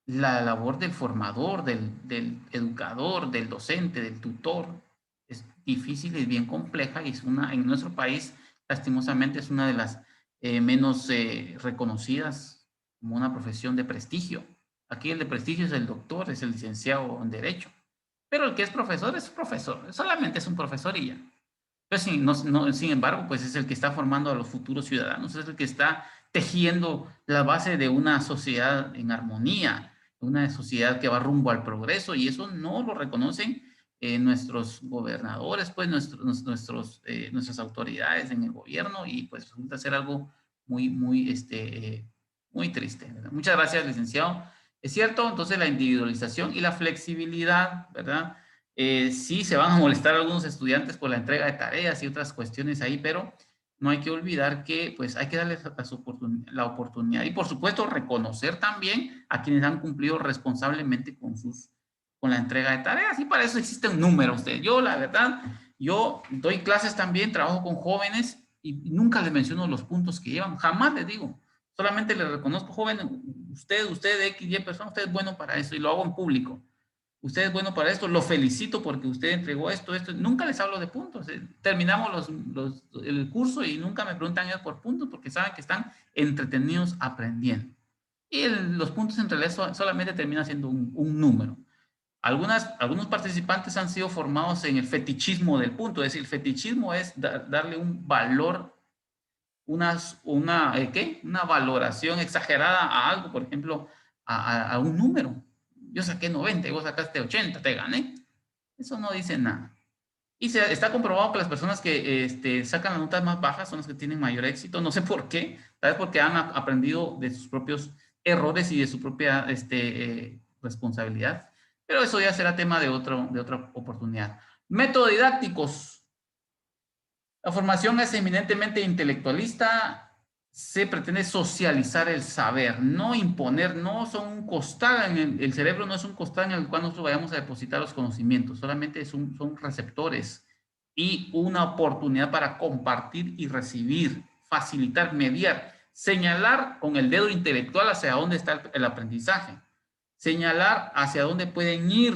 la labor del formador, del educador, del docente, del tutor, es difícil, es bien compleja y en nuestro país, lastimosamente, es una de las menos reconocidas como una profesión de prestigio. Aquí el de prestigio es el doctor, es el licenciado en Derecho. Pero el que es profesor, solamente es un profesor y ya. Pero sin embargo, pues es el que está formando a los futuros ciudadanos, es el que está tejiendo la base de una sociedad en armonía, una sociedad que va rumbo al progreso, y eso no lo reconocen nuestros gobernadores, pues nuestras autoridades en el gobierno, y pues resulta ser algo muy triste, ¿verdad? Muchas gracias, licenciado. Es cierto, entonces la individualización y la flexibilidad, ¿verdad? Sí, se van a molestar algunos estudiantes por la entrega de tareas y otras cuestiones ahí, pero no hay que olvidar que pues hay que darles la oportunidad y por supuesto reconocer también a quienes han cumplido responsablemente con la entrega de tareas, y para eso existe un número. Yo la verdad, yo doy clases también, trabajo con jóvenes y nunca les menciono los puntos que llevan, jamás les digo, solamente les reconozco: joven, usted X, Y persona, usted es bueno para eso, y lo hago en público. Usted es bueno para esto, lo felicito porque usted entregó esto. Nunca les hablo de puntos. Terminamos el curso y nunca me preguntan ellos por puntos porque saben que están entretenidos aprendiendo. Y los puntos en realidad solamente termina siendo un número. Algunos participantes han sido formados en el fetichismo del punto, es decir, el fetichismo es darle un valor, una valoración exagerada a algo, por ejemplo, a un número. Yo saqué 90 y vos sacaste 80, te gané. Eso no dice nada. Y está comprobado que las personas que sacan las notas más bajas son las que tienen mayor éxito. No sé por qué, tal vez porque han aprendido de sus propios errores y de su propia responsabilidad. Pero eso ya será tema de otra oportunidad. Métodos didácticos. La formación es eminentemente intelectualista. Se pretende socializar el saber, no imponer, no son un costal, el cerebro no es un costal en el cual nosotros vayamos a depositar los conocimientos, solamente son receptores y una oportunidad para compartir y recibir, facilitar, mediar, señalar con el dedo intelectual hacia dónde está el aprendizaje, señalar hacia dónde pueden ir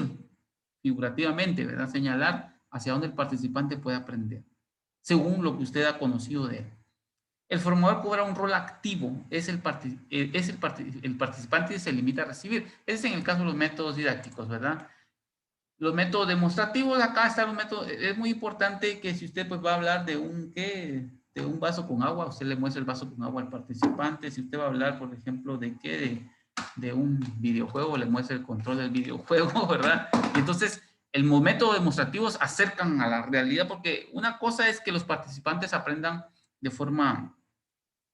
figurativamente, ¿verdad? Señalar hacia dónde el participante puede aprender, según lo que usted ha conocido de él. El formador cobra un rol activo, el participante se limita a recibir. Ese es en el caso de los métodos didácticos, ¿verdad? Los métodos demostrativos, acá está los métodos. Es muy importante que si usted pues va a hablar de un vaso con agua, usted le muestra el vaso con agua al participante. Si usted va a hablar, por ejemplo, de un videojuego, le muestra el control del videojuego, ¿verdad? Y entonces, los métodos demostrativos acercan a la realidad, porque una cosa es que los participantes aprendan de forma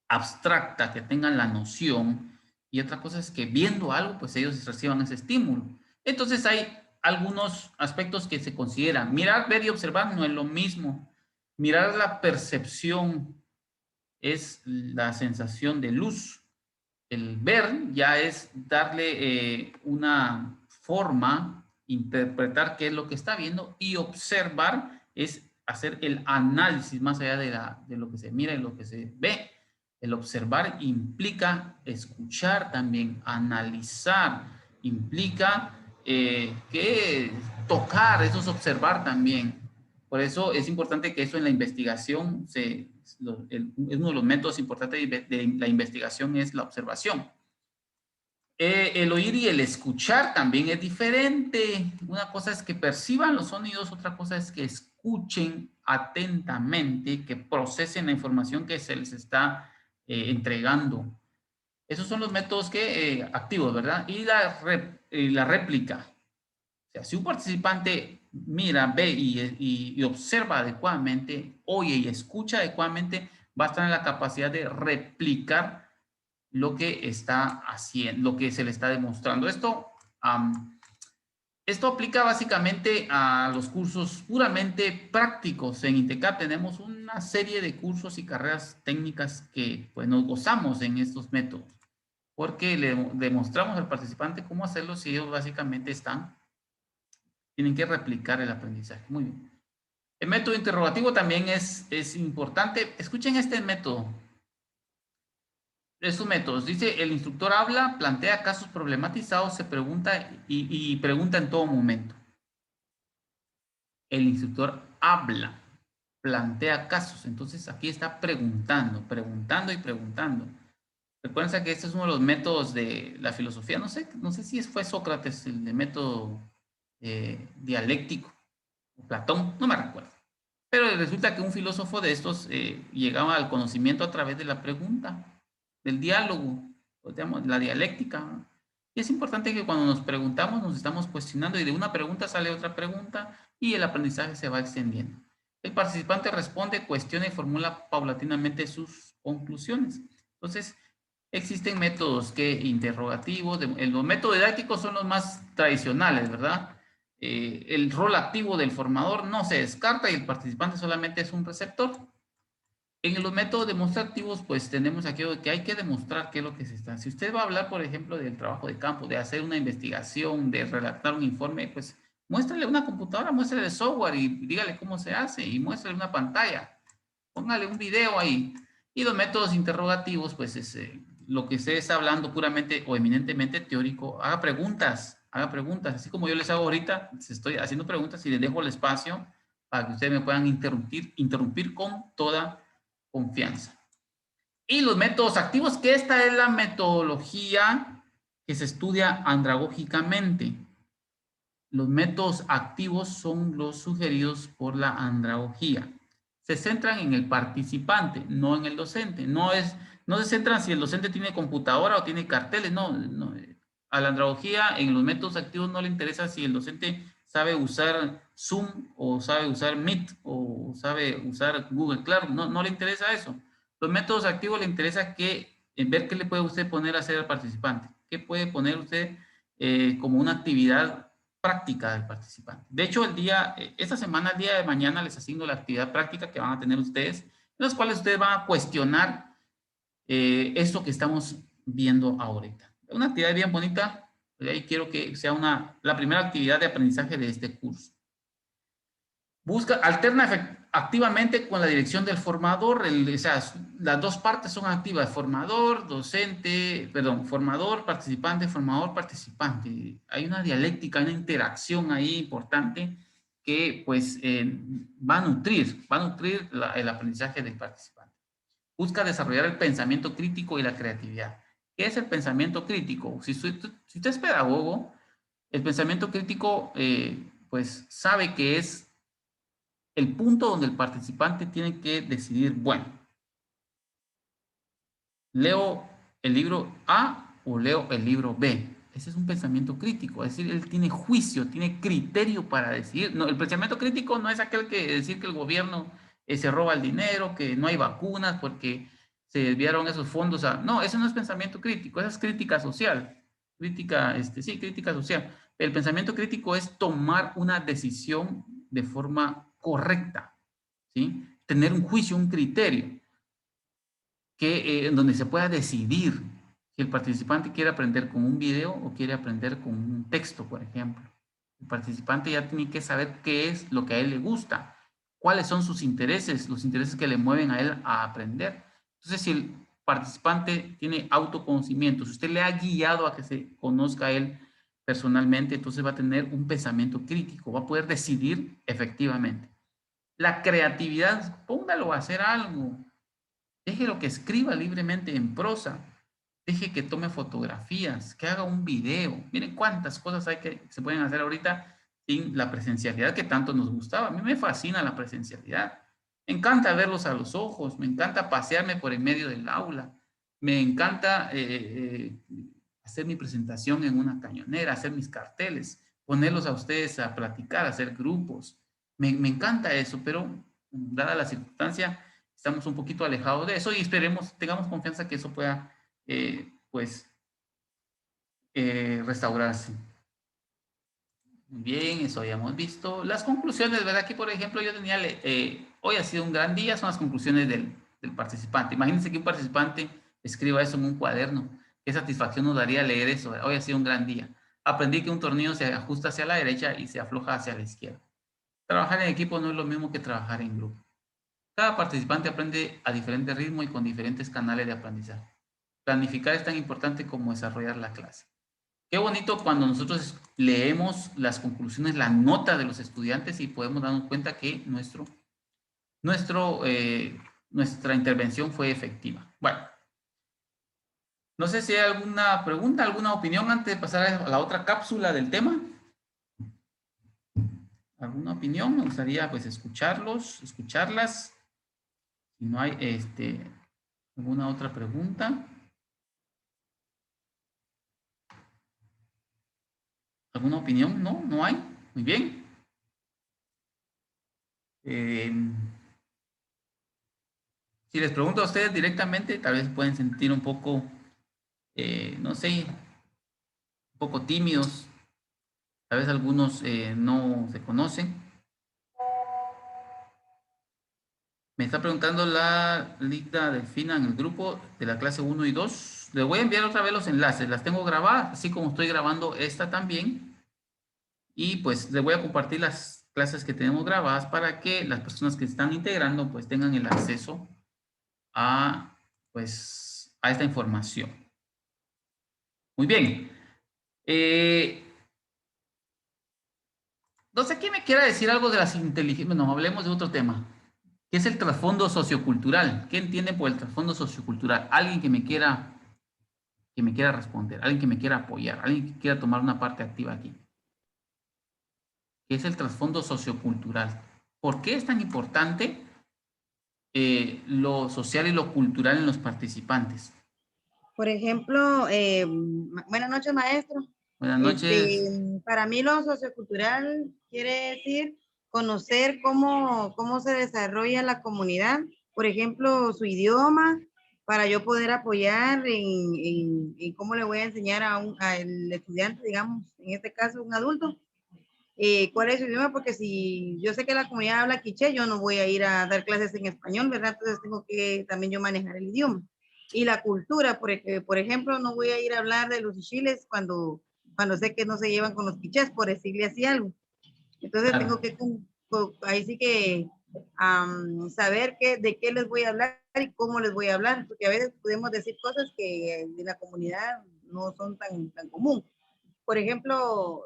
abstracta, que tengan la noción, y otra cosa es que viendo algo, pues ellos reciban ese estímulo. Entonces hay algunos aspectos que se consideran. Mirar, ver y observar no es lo mismo. Mirar, la percepción es la sensación de luz. El ver ya es darle una forma, interpretar qué es lo que está viendo, y observar es hacer el análisis más allá de lo que se mira y lo que se ve. El observar implica escuchar también, analizar, implica que tocar, eso es observar también. Por eso es importante que eso en la investigación, uno de los métodos importantes de la investigación es la observación. El oír y el escuchar también es diferente. Una cosa es que perciban los sonidos, otra cosa es que escuchen atentamente, que procesen la información que se les está entregando. Esos son los métodos activos, ¿verdad? Y la réplica. O sea, si un participante mira, ve y observa adecuadamente, oye y escucha adecuadamente, va a estar en la capacidad de replicar lo que está haciendo, lo que se le está demostrando. Esto aplica básicamente a los cursos puramente prácticos. En INTECAP tenemos una serie de cursos y carreras técnicas que pues, nos gozamos en estos métodos, porque le demostramos al participante cómo hacerlo si ellos básicamente tienen que replicar el aprendizaje. Muy bien. El método interrogativo también es importante. Escuchen este método. Estos métodos, dice: el instructor habla, plantea casos problematizados, se pregunta y pregunta en todo momento. El instructor habla, plantea casos, entonces aquí está preguntando y preguntando. Recuerden que este es uno de los métodos de la filosofía, no sé si fue Sócrates el de método dialéctico, o Platón, no me recuerdo. Pero resulta que un filósofo de estos llegaba al conocimiento a través de la pregunta, del diálogo, digamos, la dialéctica. Y es importante que cuando nos preguntamos, nos estamos cuestionando, y de una pregunta sale otra pregunta y el aprendizaje se va extendiendo. El participante responde, cuestiona y formula paulatinamente sus conclusiones. Entonces, existen métodos interrogativos, los métodos didácticos son los más tradicionales, ¿verdad? El rol activo del formador no se descarta y el participante solamente es un receptor. En los métodos demostrativos, pues tenemos aquello de que hay que demostrar qué es lo que se está. Si usted va a hablar, por ejemplo, del trabajo de campo, de hacer una investigación, de redactar un informe, pues muéstrale una computadora, muéstrale el software y dígale cómo se hace y muéstrale una pantalla. Póngale un video ahí. Y los métodos interrogativos, pues es lo que usted está hablando puramente o eminentemente teórico. Haga preguntas. Así como yo les hago ahorita, estoy haciendo preguntas y les dejo el espacio para que ustedes me puedan interrumpir con toda confianza. Y los métodos activos, que esta es la metodología que se estudia andragógicamente. Los métodos activos son los sugeridos por la andragogía. Se centran en el participante, no en el docente. No se centran si el docente tiene computadora o tiene carteles, no. A la andragogía en los métodos activos no le interesa si el docente sabe usar Zoom o sabe usar Meet o sabe usar Google Classroom, no le interesa eso. Los métodos activos le interesa ver qué le puede usted poner a hacer al participante, qué puede poner usted como una actividad práctica del participante. De hecho, esta semana, el día de mañana, les asigno la actividad práctica que van a tener ustedes, en las cuales ustedes van a cuestionar esto que estamos viendo ahorita. Una actividad bien bonita, y ahí quiero que sea la primera actividad de aprendizaje de este curso. Alterna activamente con la dirección del formador, o sea, las dos partes son activas, formador, participante, formador, participante. Hay una dialéctica, una interacción ahí importante que pues va a nutrir el aprendizaje del participante. Busca desarrollar el pensamiento crítico y la creatividad. ¿Qué es el pensamiento crítico? Si usted es pedagogo, el pensamiento crítico pues sabe que es el punto donde el participante tiene que decidir, bueno, ¿leo el libro A o leo el libro B? Ese es un pensamiento crítico, es decir, él tiene juicio, tiene criterio para decidir. No, el pensamiento crítico no es aquel que decir que el gobierno se roba el dinero, que no hay vacunas porque se desviaron esos fondos. No, eso no es pensamiento crítico, eso es crítica social. Crítica social. El pensamiento crítico es tomar una decisión de forma correcta. ¿Sí? Tener un juicio, un criterio, en donde se pueda decidir si el participante quiere aprender con un video o quiere aprender con un texto, por ejemplo. El participante ya tiene que saber qué es lo que a él le gusta, cuáles son sus intereses, los intereses que le mueven a él a aprender. Entonces, si el participante tiene autoconocimiento, si usted le ha guiado a que se conozca a él personalmente, entonces va a tener un pensamiento crítico, va a poder decidir efectivamente. La creatividad, póngalo a hacer algo. Déjelo que escriba libremente en prosa. Deje que tome fotografías, que haga un video. Miren cuántas cosas hay que se pueden hacer ahorita sin la presencialidad que tanto nos gustaba. A mí me fascina la presencialidad. Me encanta verlos a los ojos, me encanta pasearme por el medio del aula, me encanta hacer mi presentación en una cañonera, hacer mis carteles, ponerlos a ustedes a platicar, hacer grupos. Me encanta eso, pero dada la circunstancia, estamos un poquito alejados de eso y tengamos confianza que eso pueda, restaurarse. Muy bien, eso ya hemos visto. Las conclusiones, ¿verdad? Aquí, por ejemplo, yo tenía, hoy ha sido un gran día, son las conclusiones del participante. Imagínense que un participante escriba eso en un cuaderno. Qué satisfacción nos daría leer eso. Hoy ha sido un gran día. Aprendí que un tornillo se ajusta hacia la derecha y se afloja hacia la izquierda. Trabajar en equipo no es lo mismo que trabajar en grupo. Cada participante aprende a diferente ritmo y con diferentes canales de aprendizaje. Planificar es tan importante como desarrollar la clase. Qué bonito cuando nosotros leemos las conclusiones, la nota de los estudiantes y podemos darnos cuenta que nuestra intervención fue efectiva. Bueno, no sé si hay alguna pregunta, alguna opinión antes de pasar a la otra cápsula del tema. ¿Alguna opinión? Me gustaría pues escucharlas. Si no hay alguna otra pregunta. ¿Alguna opinión? No, no hay. Muy bien. Si les pregunto a ustedes directamente, tal vez pueden sentir un poco, no sé, un poco tímidos. Tal vez algunos no se conocen. Me está preguntando la Ligda Delfina en el grupo de la clase 1 y 2. Le voy a enviar otra vez los enlaces. Las tengo grabadas, así como estoy grabando esta también. Y pues le voy a compartir las clases que tenemos grabadas para que las personas que están integrando pues tengan el acceso a, pues, a esta información. Muy bien. No sé quién me quiera decir algo de las inteligencias. Bueno, hablemos de otro tema. ¿Qué es el trasfondo sociocultural? ¿Qué entienden por el trasfondo sociocultural? Alguien que me quiera responder, alguien que me quiera apoyar, alguien que quiera tomar una parte activa aquí. ¿Qué es el trasfondo sociocultural? ¿Por qué es tan importante lo social y lo cultural en los participantes? Por ejemplo, buenas noches, maestro. Buenas noches. Para mí lo sociocultural quiere decir conocer cómo se desarrolla la comunidad, por ejemplo, su idioma, para yo poder apoyar en cómo le voy a enseñar al estudiante, digamos, en este caso un adulto, cuál es su idioma, porque si yo sé que la comunidad habla quiché, yo no voy a ir a dar clases en español, ¿verdad? Entonces tengo que también yo manejar el idioma. Y la cultura, por ejemplo, no voy a ir a hablar de los chiles cuando sé que no se llevan con los quichés, por decirle así algo. Entonces tengo que, ahí sí que saber de qué les voy a hablar y cómo les voy a hablar, porque a veces podemos decir cosas que en la comunidad no son tan común. Por ejemplo,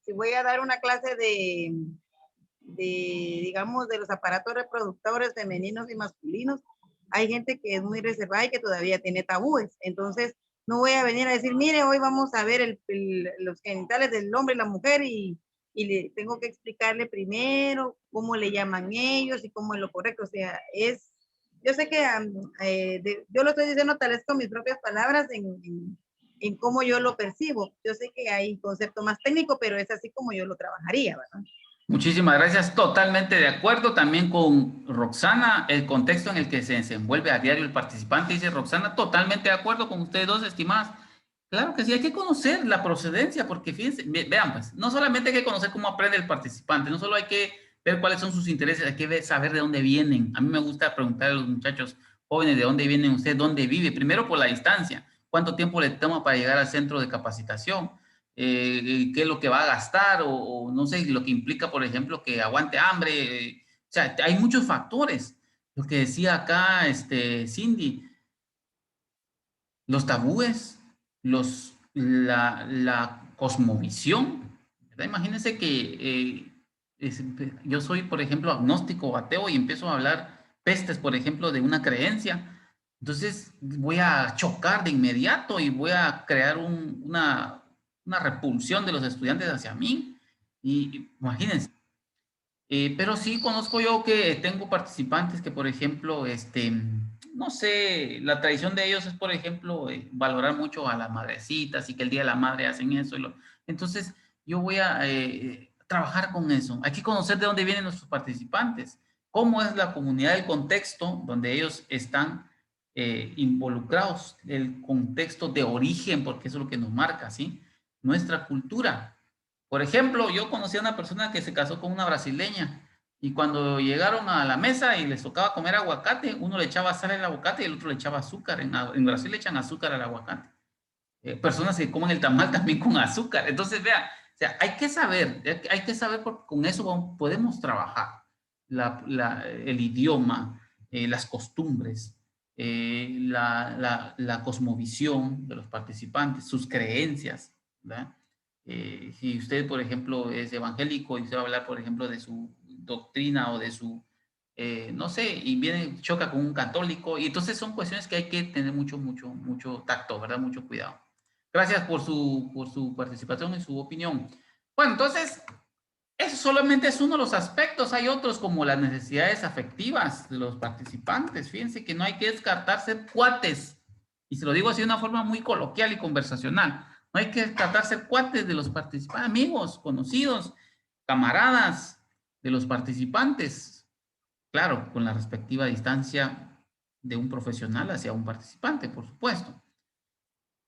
si voy a dar una clase digamos, de los aparatos reproductores femeninos y masculinos, hay gente que es muy reservada y que todavía tiene tabúes. Entonces, no voy a venir a decir, mire, hoy vamos a ver los genitales del hombre y la mujer y le tengo que explicarle primero cómo le llaman ellos y cómo es lo correcto. O sea, yo sé que yo lo estoy diciendo tal vez con mis propias palabras en cómo yo lo percibo. Yo sé que hay concepto más técnico, pero es así como yo lo trabajaría, ¿verdad? Muchísimas gracias. Totalmente de acuerdo también con Roxana, el contexto en el que se desenvuelve a diario el participante. Dice Roxana, totalmente de acuerdo con ustedes dos, estimadas. Claro que sí, hay que conocer la procedencia, porque fíjense, vean pues, no solamente hay que conocer cómo aprende el participante, no solo hay que ver cuáles son sus intereses, hay que saber de dónde vienen. A mí me gusta preguntar a los muchachos jóvenes de dónde vienen ustedes, dónde vive, primero por la distancia, cuánto tiempo le toma para llegar al centro de capacitación, qué es lo que va a gastar o no sé, lo que implica, por ejemplo, que aguante hambre. O sea, hay muchos factores. Lo que decía acá Cindy, los tabúes, la cosmovisión, ¿verdad? Imagínense que yo soy, por ejemplo, agnóstico o ateo y empiezo a hablar pestes, por ejemplo, de una creencia. Entonces voy a chocar de inmediato y voy a crear una repulsión de los estudiantes hacia mí. Y imagínense. Pero sí conozco yo que tengo participantes que, por ejemplo, no sé, la tradición de ellos es, por ejemplo, valorar mucho a las madrecitas y que el Día de la Madre hacen eso. Entonces, yo voy a trabajar con eso. Hay que conocer de dónde vienen nuestros participantes, cómo es la comunidad, el contexto donde ellos están involucrados, el contexto de origen, porque eso es lo que nos marca, ¿sí? Nuestra cultura. Por ejemplo, yo conocí a una persona que se casó con una brasileña y cuando llegaron a la mesa y les tocaba comer aguacate, uno le echaba sal al aguacate y el otro le echaba azúcar. En Brasil le echan azúcar al aguacate. Personas que comen el tamal también con azúcar. Entonces, vea, o sea, hay que saber porque con eso podemos trabajar el idioma, las costumbres, la cosmovisión de los participantes, sus creencias, ¿verdad? Si usted, por ejemplo, es evangélico y usted va a hablar, por ejemplo, de su doctrina o de su, no sé, y viene, choca con un católico, y entonces son cuestiones que hay que tener mucho tacto, ¿verdad? Mucho cuidado. Gracias por su participación y su opinión. Bueno, entonces, eso solamente es uno de los aspectos. Hay otros como las necesidades afectivas de los participantes. Fíjense que no hay que descartar ser cuates. Y se lo digo así de una forma muy coloquial y conversacional. No hay que descartar ser cuates de los participantes, amigos, conocidos, camaradas de los participantes. Claro, con la respectiva distancia de un profesional hacia un participante, por supuesto.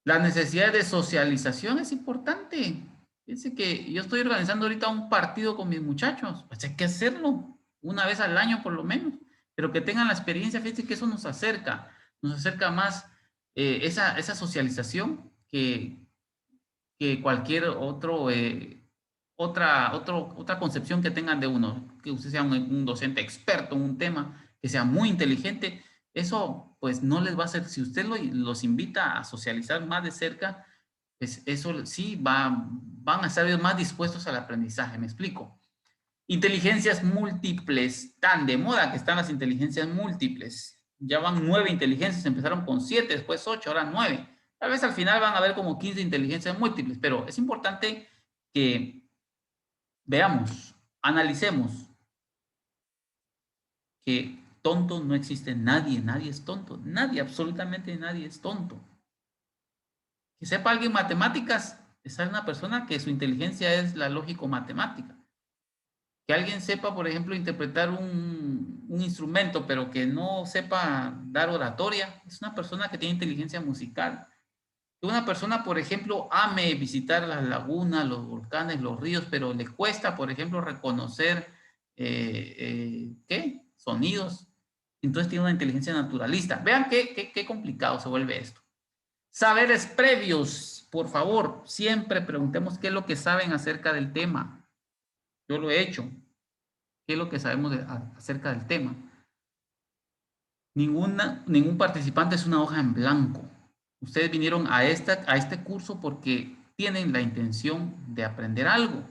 La necesidad de socialización es importante. Fíjense que yo estoy organizando ahorita un partido con mis muchachos. Pues hay que hacerlo una vez al año por lo menos. pero que tengan la experiencia, fíjense que eso nos acerca más esa socialización que cualquier otra concepción que tengan de uno, que usted sea un docente experto en un tema, que sea muy inteligente, eso pues no les va a hacer, si usted los invita a socializar más de cerca, pues eso sí van a estar más dispuestos al aprendizaje, me explico. Inteligencias múltiples, tan de moda que están las inteligencias múltiples. Ya van 9 inteligencias, empezaron con 7, después 8, ahora 9. Tal vez al final van a haber como 15 inteligencias múltiples, pero es importante que veamos, analicemos que tonto no existe nadie, nadie es tonto, nadie, absolutamente nadie es tonto. Que sepa alguien matemáticas, esa es una persona que su inteligencia es la lógico-matemática. Que alguien sepa, por ejemplo, interpretar un instrumento, pero que no sepa dar oratoria, es una persona que tiene inteligencia musical. Que una persona, por ejemplo, ame visitar las lagunas, los volcanes, los ríos, pero le cuesta, por ejemplo, reconocer, ¿qué? Sonidos. Entonces tiene una inteligencia naturalista. Vean qué complicado se vuelve esto. Saberes previos, por favor, siempre preguntemos qué es lo que saben acerca del tema. Yo lo he hecho. ¿Qué es lo que sabemos acerca del tema? Ningún participante es una hoja en blanco. Ustedes vinieron a este curso porque tienen la intención de aprender algo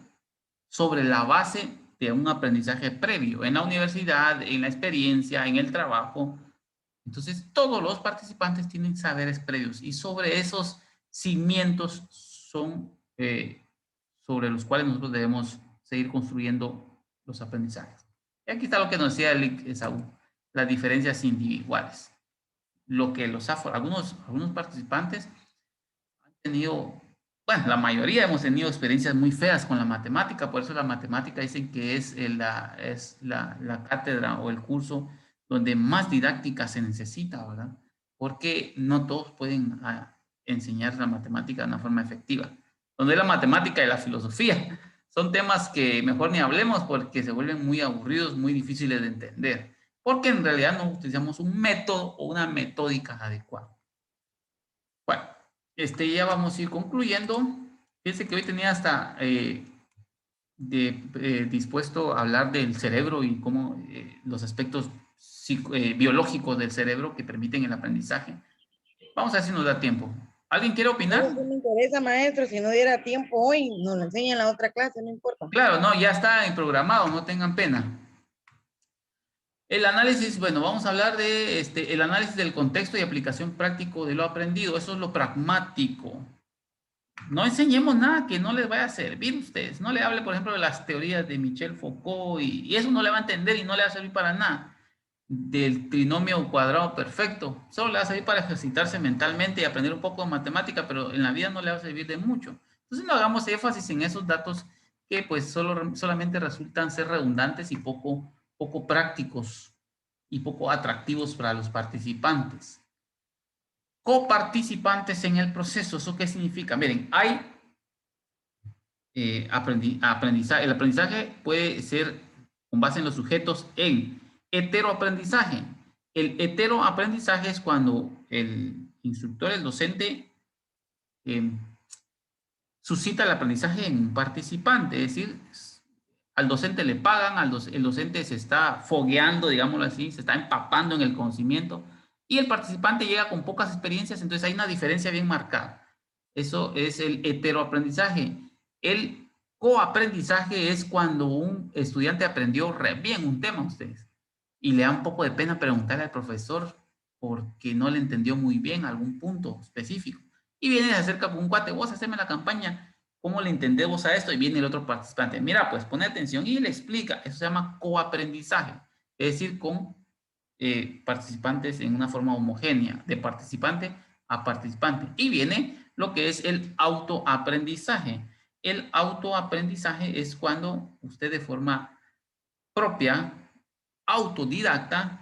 sobre la base de un aprendizaje previo en la universidad, en la experiencia, en el trabajo. Entonces, todos los participantes tienen saberes previos y sobre esos cimientos son sobre los cuales nosotros debemos seguir construyendo los aprendizajes. Y aquí está lo que nos decía Esaú, las diferencias individuales. Lo que algunos participantes han tenido, bueno, la mayoría hemos tenido experiencias muy feas con la matemática, por eso la matemática dicen que es la cátedra o el curso donde más didáctica se necesita, ¿verdad? Porque no todos pueden enseñar la matemática de una forma efectiva. Donde la matemática y la filosofía son temas que mejor ni hablemos porque se vuelven muy aburridos, muy difíciles de entender, porque en realidad no utilizamos un método o una metódica adecuada. Bueno, ya vamos a ir concluyendo. Fíjense que hoy tenía hasta dispuesto a hablar del cerebro y cómo los aspectos biológicos del cerebro que permiten el aprendizaje. Vamos a ver si nos da tiempo. ¿Alguien quiere opinar? No me interesa, maestro. Si no diera tiempo hoy, nos lo enseña en la otra clase, no importa. Claro, no, ya está programado, no tengan pena. El análisis, bueno, vamos a hablar de el análisis del contexto y aplicación práctico de lo aprendido. Eso es lo pragmático. No enseñemos nada que no les vaya a servir a ustedes. No le hable, por ejemplo, de las teorías de Michel Foucault y eso no le va a entender y no le va a servir para nada. Del trinomio cuadrado perfecto. Solo le va a servir para ejercitarse mentalmente y aprender un poco de matemática, pero en la vida no le va a servir de mucho. Entonces no hagamos énfasis en esos datos que pues solamente resultan ser redundantes y poco prácticos y poco atractivos para los participantes. Coparticipantes en el proceso, ¿eso qué significa? Miren, hay aprendizaje. El aprendizaje puede ser con base en los sujetos en heteroaprendizaje. El heteroaprendizaje es cuando el instructor, el docente, suscita el aprendizaje en un participante, es decir, al docente le pagan, el docente se está fogueando, digámoslo así, se está empapando en el conocimiento y el participante llega con pocas experiencias, entonces hay una diferencia bien marcada. Eso es el heteroaprendizaje. El coaprendizaje es cuando un estudiante aprendió re bien un tema, ustedes, y le da un poco de pena preguntarle al profesor porque no le entendió muy bien algún punto específico. Y viene y se acerca con un cuate, vos haceme la campaña, ¿cómo le entendemos a esto? Y viene el otro participante, mira, pues pone atención y le explica. Eso se llama coaprendizaje, es decir, con participantes en una forma homogénea, de participante a participante. Y viene lo que es el autoaprendizaje. El autoaprendizaje es cuando usted de forma propia, autodidacta,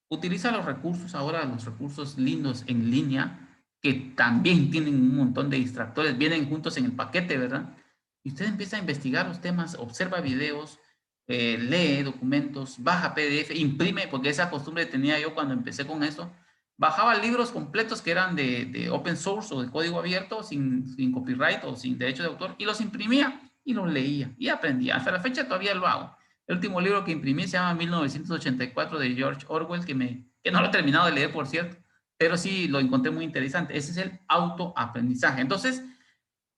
utiliza los recursos, ahora los recursos lindos en línea, que también tienen un montón de distractores, vienen juntos en el paquete, ¿verdad? Y usted empieza a investigar los temas, observa videos, lee documentos, baja PDF, imprime, porque esa costumbre tenía yo cuando empecé con eso. Bajaba libros completos que eran de open source o de código abierto, sin copyright o sin derecho de autor, y los imprimía y los leía y aprendía. Hasta la fecha todavía lo hago. El último libro que imprimí se llama 1984 de George Orwell, que no lo he terminado de leer, por cierto, pero sí lo encontré muy interesante. Ese es el autoaprendizaje. Entonces,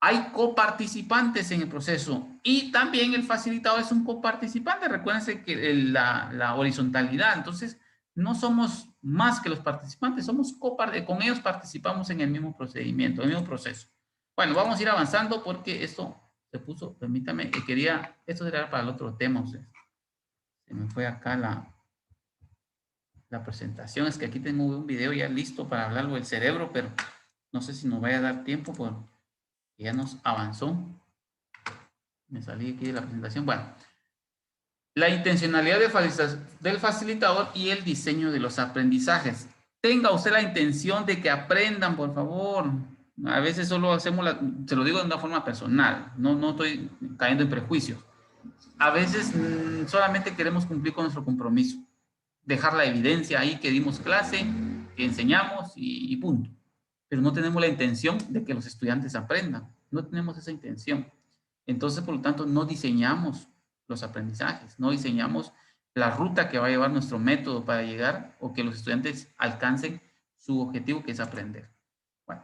hay coparticipantes en el proceso y también el facilitador es un coparticipante. Recuérdense que la horizontalidad, entonces no somos más que los participantes, somos con ellos participamos en el mismo procedimiento, en el mismo proceso. Bueno, vamos a ir avanzando porque esto se puso, permítame, esto será para el otro tema, ustedes. Se me fue acá la presentación, es que aquí tengo un video ya listo para hablar del cerebro, pero no sé si nos vaya a dar tiempo porque ya nos avanzó. Me salí aquí de la presentación. Bueno, la intencionalidad del facilitador y el diseño de los aprendizajes. Tenga usted la intención de que aprendan, por favor. A veces solo hacemos, se lo digo de una forma personal, no estoy cayendo en prejuicios. A veces solamente queremos cumplir con nuestro compromiso. Dejar la evidencia ahí que dimos clase, que enseñamos y punto. Pero no tenemos la intención de que los estudiantes aprendan. No tenemos esa intención. Entonces, por lo tanto, no diseñamos los aprendizajes, no diseñamos la ruta que va a llevar nuestro método para llegar o que los estudiantes alcancen su objetivo, que es aprender. Bueno,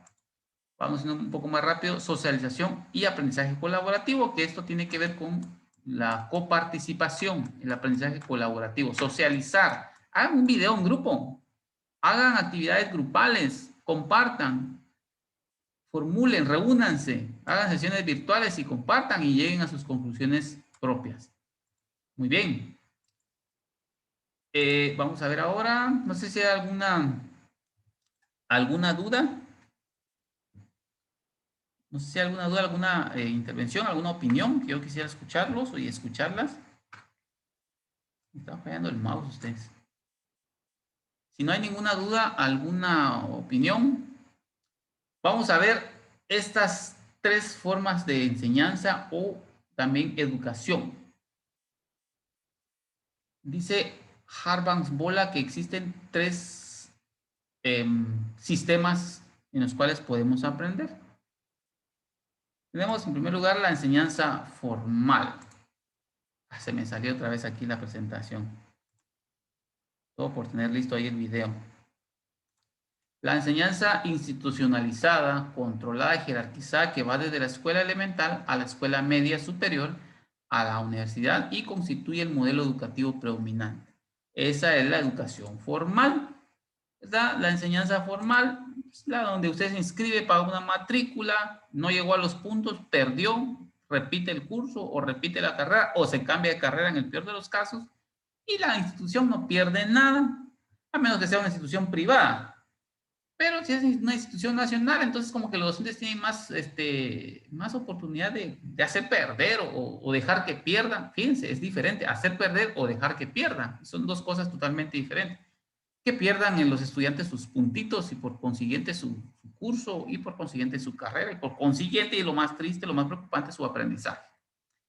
vamos un poco más rápido. Socialización y aprendizaje colaborativo, que esto tiene que ver con la coparticipación, el aprendizaje colaborativo. Socializar. Hagan un video en grupo, hagan actividades grupales, compartan, formulen, reúnanse, hagan sesiones virtuales y compartan y lleguen a sus conclusiones propias. Muy bien. Vamos a ver ahora, no sé si hay alguna duda. No sé si hay alguna duda, alguna intervención, alguna opinión que yo quisiera escucharlos y escucharlas. Me está fallando el mouse ustedes. Si no hay ninguna duda, alguna opinión, vamos a ver estas tres formas de enseñanza o también educación. Dice Harbansbola que existen tres sistemas en los cuales podemos aprender. Tenemos en primer lugar la enseñanza formal. Se me salió otra vez aquí la presentación. Todo por tener listo ahí el video. La enseñanza institucionalizada, controlada y jerarquizada que va desde la escuela elemental a la escuela media superior a la universidad y constituye el modelo educativo predominante. Esa es la educación formal. ¿Verdad? La enseñanza formal es la donde usted se inscribe para una matrícula, no llegó a los puntos, perdió, repite el curso o repite la carrera o se cambia de carrera en el peor de los casos y la institución no pierde nada, a menos que sea una institución privada. Pero si es una institución nacional, entonces como que los docentes tienen más oportunidad de hacer perder o dejar que pierdan. Fíjense, es diferente, hacer perder o dejar que pierdan. Son dos cosas totalmente diferentes. Que pierdan en los estudiantes sus puntitos y por consiguiente su curso y por consiguiente su carrera y por consiguiente, y lo más triste, lo más preocupante, su aprendizaje.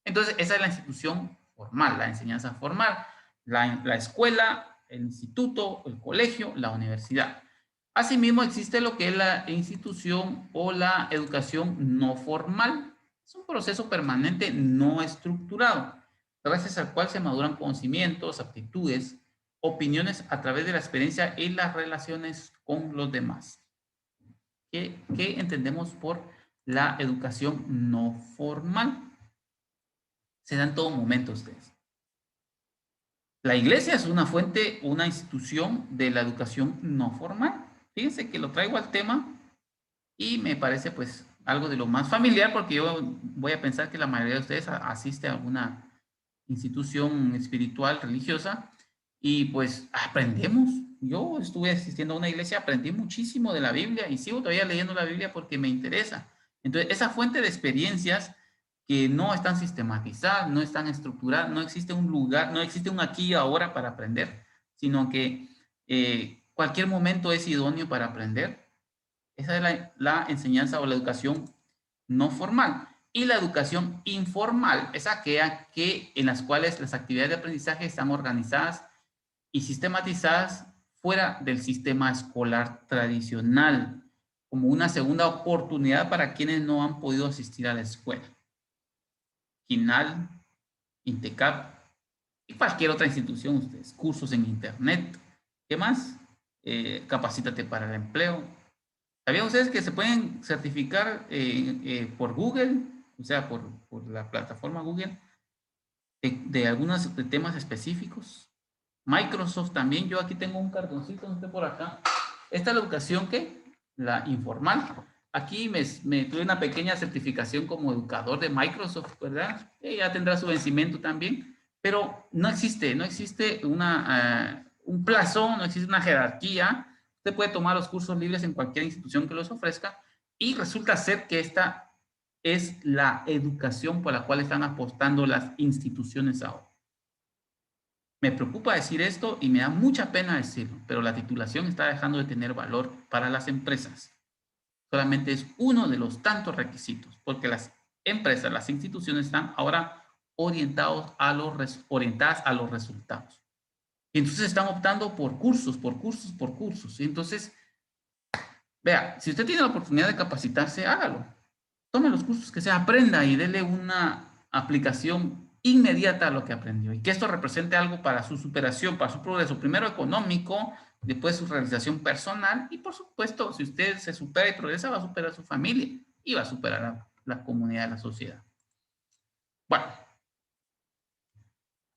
Entonces, esa es la institución formal, la enseñanza formal, la escuela, el instituto, el colegio, la universidad. Asimismo, existe lo que es la institución o la educación no formal. Es un proceso permanente no estructurado, gracias al cual se maduran conocimientos, aptitudes, opiniones a través de la experiencia y las relaciones con los demás. ¿Qué entendemos por la educación no formal? Se da en todo momento ustedes. La iglesia es una fuente, una institución de la educación no formal. Fíjense que lo traigo al tema y me parece pues algo de lo más familiar porque yo voy a pensar que la mayoría de ustedes asiste a alguna institución espiritual, religiosa y pues aprendemos. Yo estuve asistiendo a una iglesia, aprendí muchísimo de la Biblia y sigo todavía leyendo la Biblia porque me interesa. Entonces, esa fuente de experiencias que no están sistematizadas, no están estructuradas, no existe un lugar, no existe un aquí y ahora para aprender, sino que cualquier momento es idóneo para aprender. Esa es la enseñanza o la educación no formal. Y la educación informal es aquella en las cuales las actividades de aprendizaje están organizadas y sistematizadas fuera del sistema escolar tradicional, como una segunda oportunidad para quienes no han podido asistir a la escuela. GINAL, INTECAP y cualquier otra institución, ustedes, cursos en internet. ¿Qué más? Capacítate para el empleo. ¿Sabían ustedes que se pueden certificar por Google, o sea, por la plataforma Google, de algunos de temas específicos? Microsoft también, yo aquí tengo un cartoncito, no sé por acá. Esta es la educación que, la informal. Aquí me tuve una pequeña certificación como educador de Microsoft, ¿verdad? Ya tendrá su vencimiento también, pero no existe un plazo, no existe una jerarquía. Usted puede tomar los cursos libres en cualquier institución que los ofrezca y resulta ser que esta es la educación por la cual están apostando las instituciones ahora. Me preocupa decir esto y me da mucha pena decirlo, pero la titulación está dejando de tener valor para las empresas. Solamente es uno de los tantos requisitos, porque las empresas, las instituciones están ahora orientadas a los resultados. Y entonces están optando por cursos. Y entonces, vea, si usted tiene la oportunidad de capacitarse, hágalo. Tome los cursos que sea, aprenda y dele una aplicación inmediata a lo que aprendió y que esto represente algo para su superación, para su progreso, primero económico, después su realización personal y por supuesto, si usted se supera y progresa, va a superar a su familia y va a superar a la comunidad, a la sociedad. Bueno,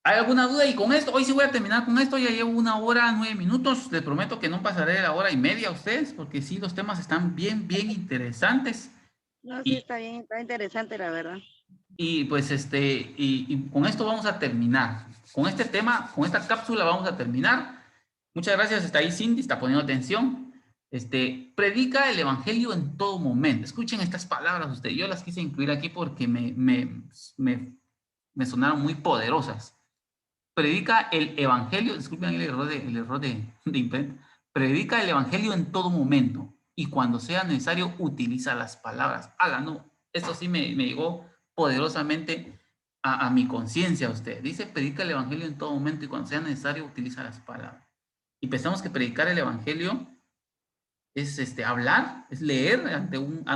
¿hay alguna duda? Y con esto, hoy sí voy a terminar con esto, ya llevo 1 hora, 9 minutos, les prometo que no pasaré de la 1 hora y media a ustedes, porque sí, los temas están bien, bien interesantes. No, sí, está bien, está interesante, la verdad. Y pues y con esto vamos a terminar. Con este tema, con esta cápsula vamos a terminar. Muchas gracias, está ahí Cindy, está poniendo atención. Predica el evangelio en todo momento. Escuchen estas palabras ustedes. Yo las quise incluir aquí porque me sonaron muy poderosas. Predica el evangelio, disculpen el error de imprenta. Predica el evangelio en todo momento y cuando sea necesario utiliza las palabras. No, esto sí me llegó poderosamente a mi conciencia usted. Dice, predica el evangelio en todo momento y cuando sea necesario utiliza las palabras. Y pensamos que predicar el evangelio es hablar, es leer,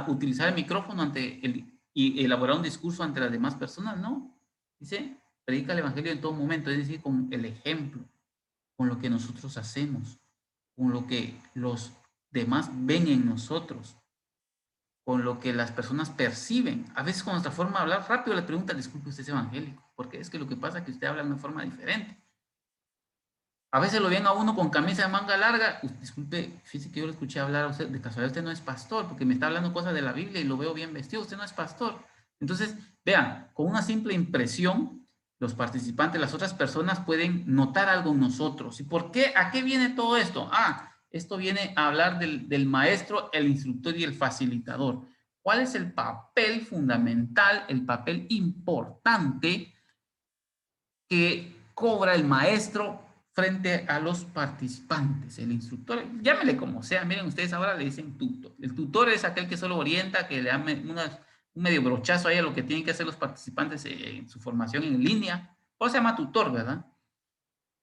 utilizar el micrófono y elaborar un discurso ante las demás personas, no. Dice, predica el evangelio en todo momento, es decir, con el ejemplo, con lo que nosotros hacemos, con lo que los demás ven en nosotros, con lo que las personas perciben. A veces con nuestra forma de hablar rápido le preguntan, disculpe, usted es evangélico, porque es que lo que pasa es que usted habla de una forma diferente. A veces lo ven a uno con camisa de manga larga. Disculpe, fíjese que yo lo escuché hablar a usted, de casualidad usted no es pastor, porque me está hablando cosas de la Biblia y lo veo bien vestido, usted no es pastor. Entonces, vean, con una simple impresión, los participantes, las otras personas pueden notar algo en nosotros. ¿Y por qué? ¿A qué viene todo esto? Esto viene a hablar del maestro, el instructor y el facilitador. ¿Cuál es el papel fundamental, el papel importante que cobra el maestro frente a los participantes? El instructor, llámele como sea, miren ustedes ahora le dicen tutor. El tutor es aquel que solo orienta, que le da un medio brochazo ahí a lo que tienen que hacer los participantes en su formación en línea. O se llama tutor, ¿verdad?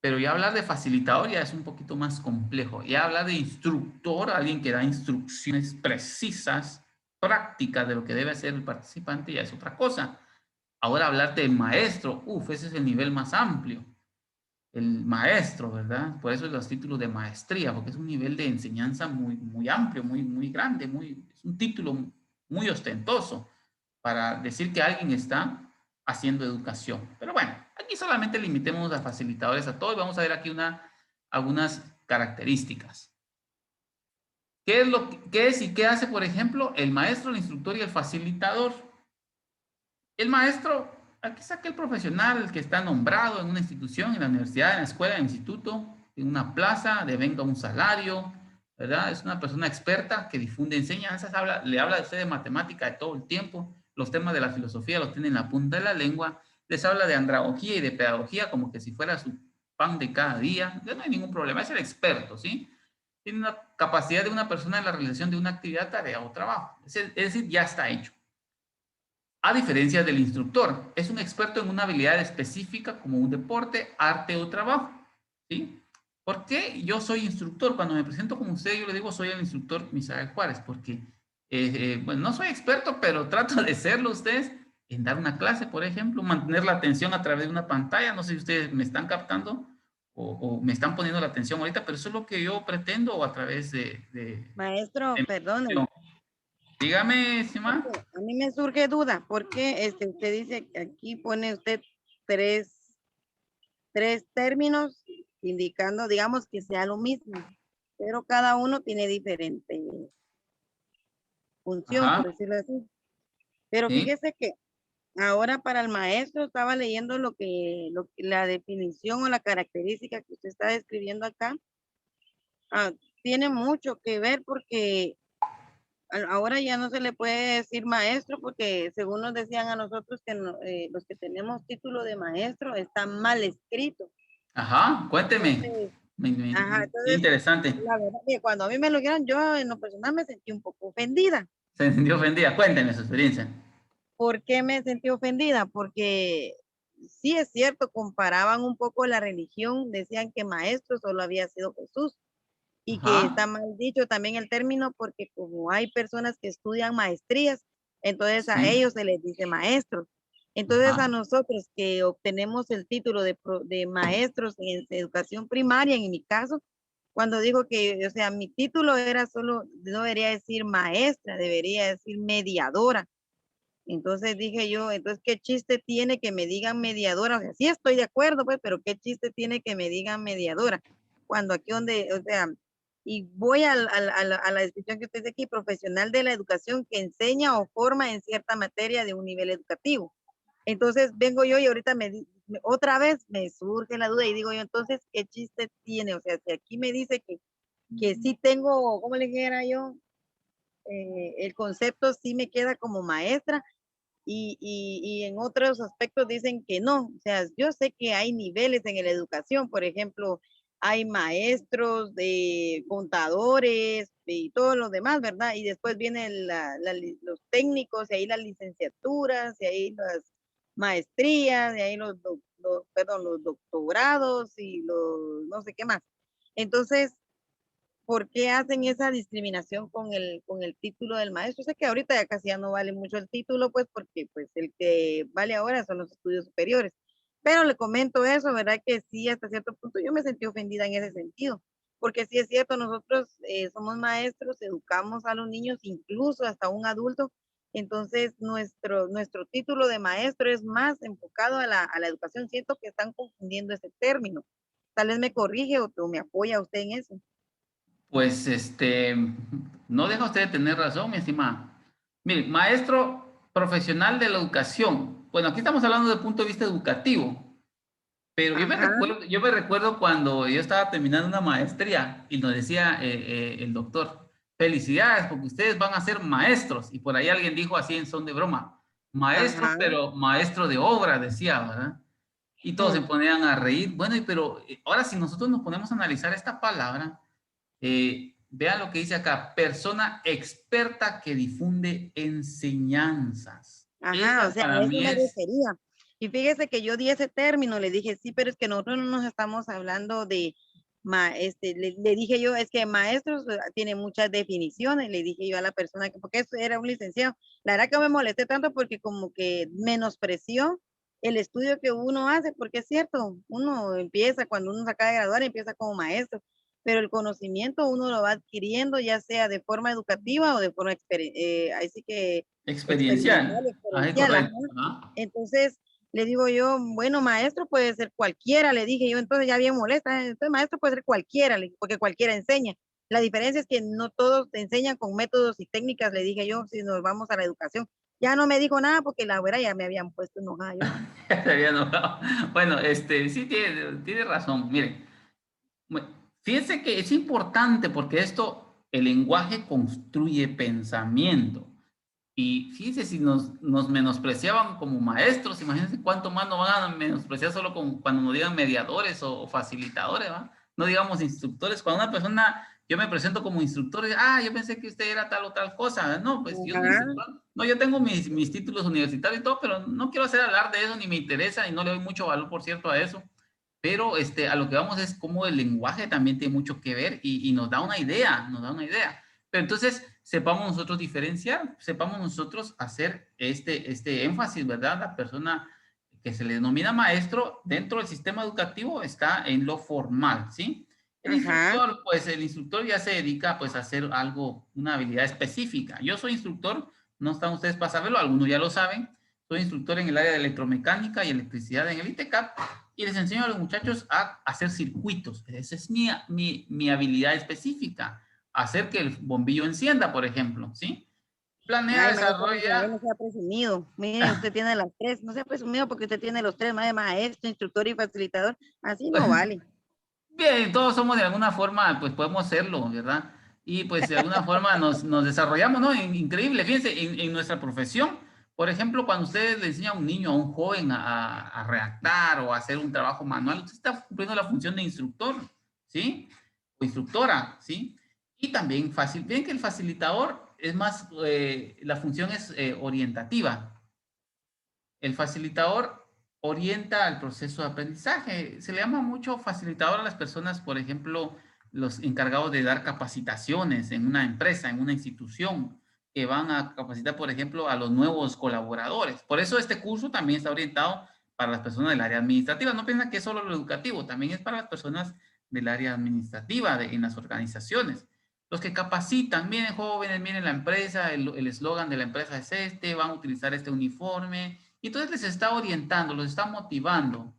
Pero ya hablar de facilitador ya es un poquito más complejo. Ya hablar de instructor, alguien que da instrucciones precisas, prácticas de lo que debe hacer el participante, ya es otra cosa. Ahora hablar de maestro, ese es el nivel más amplio. El maestro, ¿verdad? Por eso los títulos de maestría, porque es un nivel de enseñanza muy, muy amplio, muy, muy grande, es un título muy ostentoso para decir que alguien está haciendo educación. Pero bueno, aquí solamente limitemos a facilitadores a todo y vamos a ver aquí algunas características. ¿Qué es y qué hace, por ejemplo, el maestro, el instructor y el facilitador? El maestro, aquí es aquel profesional que está nombrado en una institución, en la universidad, en la escuela, en el instituto, en una plaza, devenga un salario, ¿verdad? Es una persona experta que difunde enseñanzas, le habla a usted de matemática de todo el tiempo, los temas de la filosofía los tiene en la punta de la lengua, les habla de andragogía y de pedagogía como que si fuera su pan de cada día, no hay ningún problema, es el experto, ¿sí? Tiene una capacidad de una persona en la realización de una actividad, tarea o trabajo, es decir, ya está hecho. a diferencia del instructor. Es un experto en una habilidad específica como un deporte, arte o trabajo. ¿Sí? ¿Por qué yo soy instructor? Cuando me presento como usted, yo le digo soy el instructor Misael Juárez, porque, bueno, no soy experto, pero trato de serlo ustedes en dar una clase, por ejemplo, mantener la atención a través de una pantalla. No sé si ustedes me están captando o me están poniendo la atención ahorita, pero eso es lo que yo pretendo a través Maestro, de perdone. Dígame, Sima. A mí me surge duda, porque usted dice que aquí pone usted tres términos indicando, digamos, que sea lo mismo, pero cada uno tiene diferente función, Ajá, por decirlo así. Pero sí, fíjese que ahora para el maestro estaba leyendo la definición o la característica que usted está describiendo acá. Tiene mucho que ver porque ahora ya no se le puede decir maestro porque según nos decían a nosotros que los que tenemos título de maestro está mal escrito. ajá, cuénteme. Entonces, Qué entonces, interesante. la verdad que cuando a mí me lo dijeron, yo en lo personal me sentí un poco ofendida. Se sintió ofendida. Cuénteme su experiencia. ¿Por qué me sentí ofendida? Porque sí es cierto, comparaban un poco la religión, decían que maestro solo había sido Jesús y que Ajá, está mal dicho también el término porque como hay personas que estudian maestrías, entonces a sí, ellos se les dice maestros. Entonces a ajá, nosotros que obtenemos el título de maestros en educación primaria, en mi caso, cuando dijo que, o sea, mi título era solo, no debería decir maestra, debería decir mediadora. Entonces dije yo, entonces, ¿qué chiste tiene que me digan mediadora? O sea, sí estoy de acuerdo, pues, pero ¿qué chiste tiene que me digan mediadora? Cuando aquí donde, o sea, y voy a la descripción que usted dice aquí, profesional de la educación que enseña o forma en cierta materia de un nivel educativo. Entonces vengo yo y ahorita otra vez me surge la duda y digo yo, entonces, ¿qué chiste tiene? O sea, si aquí me dice que sí tengo, ¿cómo le dijera yo? El concepto sí me queda como maestra, y en otros aspectos dicen que no. O sea, yo sé que hay niveles en la educación, por ejemplo, hay maestros de contadores y todos los demás, ¿verdad? Y después vienen los técnicos, y ahí las licenciaturas, y ahí las maestrías, y ahí perdón, los doctorados y los no sé qué más. Entonces, ¿por qué hacen esa discriminación con el título del maestro? Sé que ahorita ya casi ya no vale mucho el título, pues porque pues el que vale ahora son los estudios superiores. Pero le comento eso, ¿verdad? Que sí, hasta cierto punto yo me sentí ofendida en ese sentido, porque sí es cierto, nosotros somos maestros, educamos a los niños, incluso hasta un adulto, entonces nuestro título de maestro es más enfocado a la educación. Siento que están confundiendo ese término. Tal vez me corrige o me apoya usted en eso. pues no deja usted de tener razón, mi estimada. Mire, maestro profesional de la educación. Bueno, aquí estamos hablando desde el punto de vista educativo, pero Ajá. yo me recuerdo cuando yo estaba terminando una maestría y nos decía el doctor, felicidades porque ustedes van a ser maestros. Y por ahí alguien dijo así en son de broma, maestro, Ajá. pero maestro de obra, decía, ¿verdad? Y todos se Mm. ponían a reír. Bueno, pero ahora si nosotros nos ponemos a analizar esta palabra, vean lo que dice acá, persona experta que difunde enseñanzas. Ajá, o Esa sea, para a eso mí me es, refería. Y fíjese que yo di ese término, le dije, sí, pero es que nosotros no nos estamos hablando de, le dije yo, es que maestros tiene muchas definiciones, le dije yo a la persona, que porque eso era un licenciado. La verdad que me molesté tanto porque como que menospreció el estudio que uno hace, porque es cierto, uno empieza, cuando uno se acaba de graduar, empieza como maestro, pero el conocimiento uno lo va adquiriendo ya sea de forma educativa o de forma, así que experimental, experiencial. Ah, experiencial, ajá. correcto. Ajá. Entonces, le digo yo, bueno, maestro puede ser cualquiera, le dije yo, entonces ya bien molesta, entonces maestro puede ser cualquiera, porque cualquiera enseña. La diferencia es que no todos te enseñan con métodos y técnicas, le dije yo, si nos vamos a la educación. Ya no me dijo nada porque la güera ya me habían puesto enojada yo. Ya se había enojado. Bueno, sí tiene razón. Mire, fíjense que es importante porque el lenguaje construye pensamiento. Y fíjense, si nos menospreciaban como maestros, imagínense cuánto más nos van a menospreciar solo cuando nos digan mediadores o facilitadores, ¿va? no digamos instructores. Cuando una persona, yo me presento como instructor, yo pensé que usted era tal o tal cosa. No, pues yo soy instructor. No, yo tengo mis títulos universitarios y todo, pero no quiero hacer hablar de eso, ni me interesa, y no le doy mucho valor, por cierto, a eso. Pero a lo que vamos es cómo el lenguaje también tiene mucho que ver y nos da una idea, Pero entonces, sepamos nosotros diferenciar, sepamos nosotros hacer este énfasis, ¿verdad? La persona que se le denomina maestro dentro del sistema educativo está en lo formal, ¿sí? El instructor, pues el instructor ya se dedica pues a hacer algo, una habilidad específica. Yo soy instructor, no están ustedes para saberlo, algunos ya lo saben. Soy instructor en el área de electromecánica y electricidad en el ITECAP y les enseño a los muchachos a hacer circuitos. Esa es mi habilidad específica. Hacer que el bombillo encienda, por ejemplo, ¿sí? Planea, desarrolla... No sea presumido. Mire, usted tiene las tres. No sea presumido porque usted tiene los tres, maestro, instructor y facilitador. Así no vale. Bien, todos somos de alguna forma, pues podemos serlo, ¿verdad? Y pues de alguna forma nos desarrollamos, ¿no? Increíble, fíjense, en nuestra profesión, por ejemplo, cuando usted le enseña a un niño, a un joven a redactar o a hacer un trabajo manual, usted está cumpliendo la función de instructor, ¿sí? O instructora, ¿sí? Y también bien que el facilitador es más, la función es orientativa. El facilitador orienta al proceso de aprendizaje. Se le llama mucho facilitador a las personas, por ejemplo, los encargados de dar capacitaciones en una empresa, en una institución, que van a capacitar, por ejemplo, a los nuevos colaboradores. Por eso este curso también está orientado para las personas del área administrativa. No piensan que es solo lo educativo, también es para las personas del área administrativa, en las organizaciones. Los que capacitan, miren jóvenes, miren la empresa, el eslogan de la empresa es este, van a utilizar este uniforme, y entonces les está orientando, los está motivando.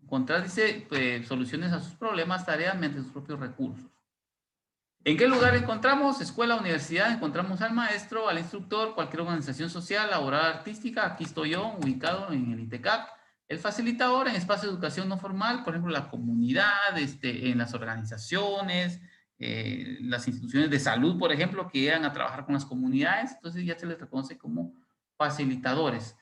Encontrar, dice, pues, soluciones a sus problemas, tareas, mediante sus propios recursos. ¿En qué lugar encontramos? Escuela, universidad, encontramos al maestro, al instructor, cualquier organización social, laboral, artística. Aquí estoy yo, ubicado en el ITECAP. El facilitador en espacio de educación no formal, por ejemplo, la comunidad, en las organizaciones, las instituciones de salud, por ejemplo, que llegan a trabajar con las comunidades. Entonces ya se les reconoce como facilitadores.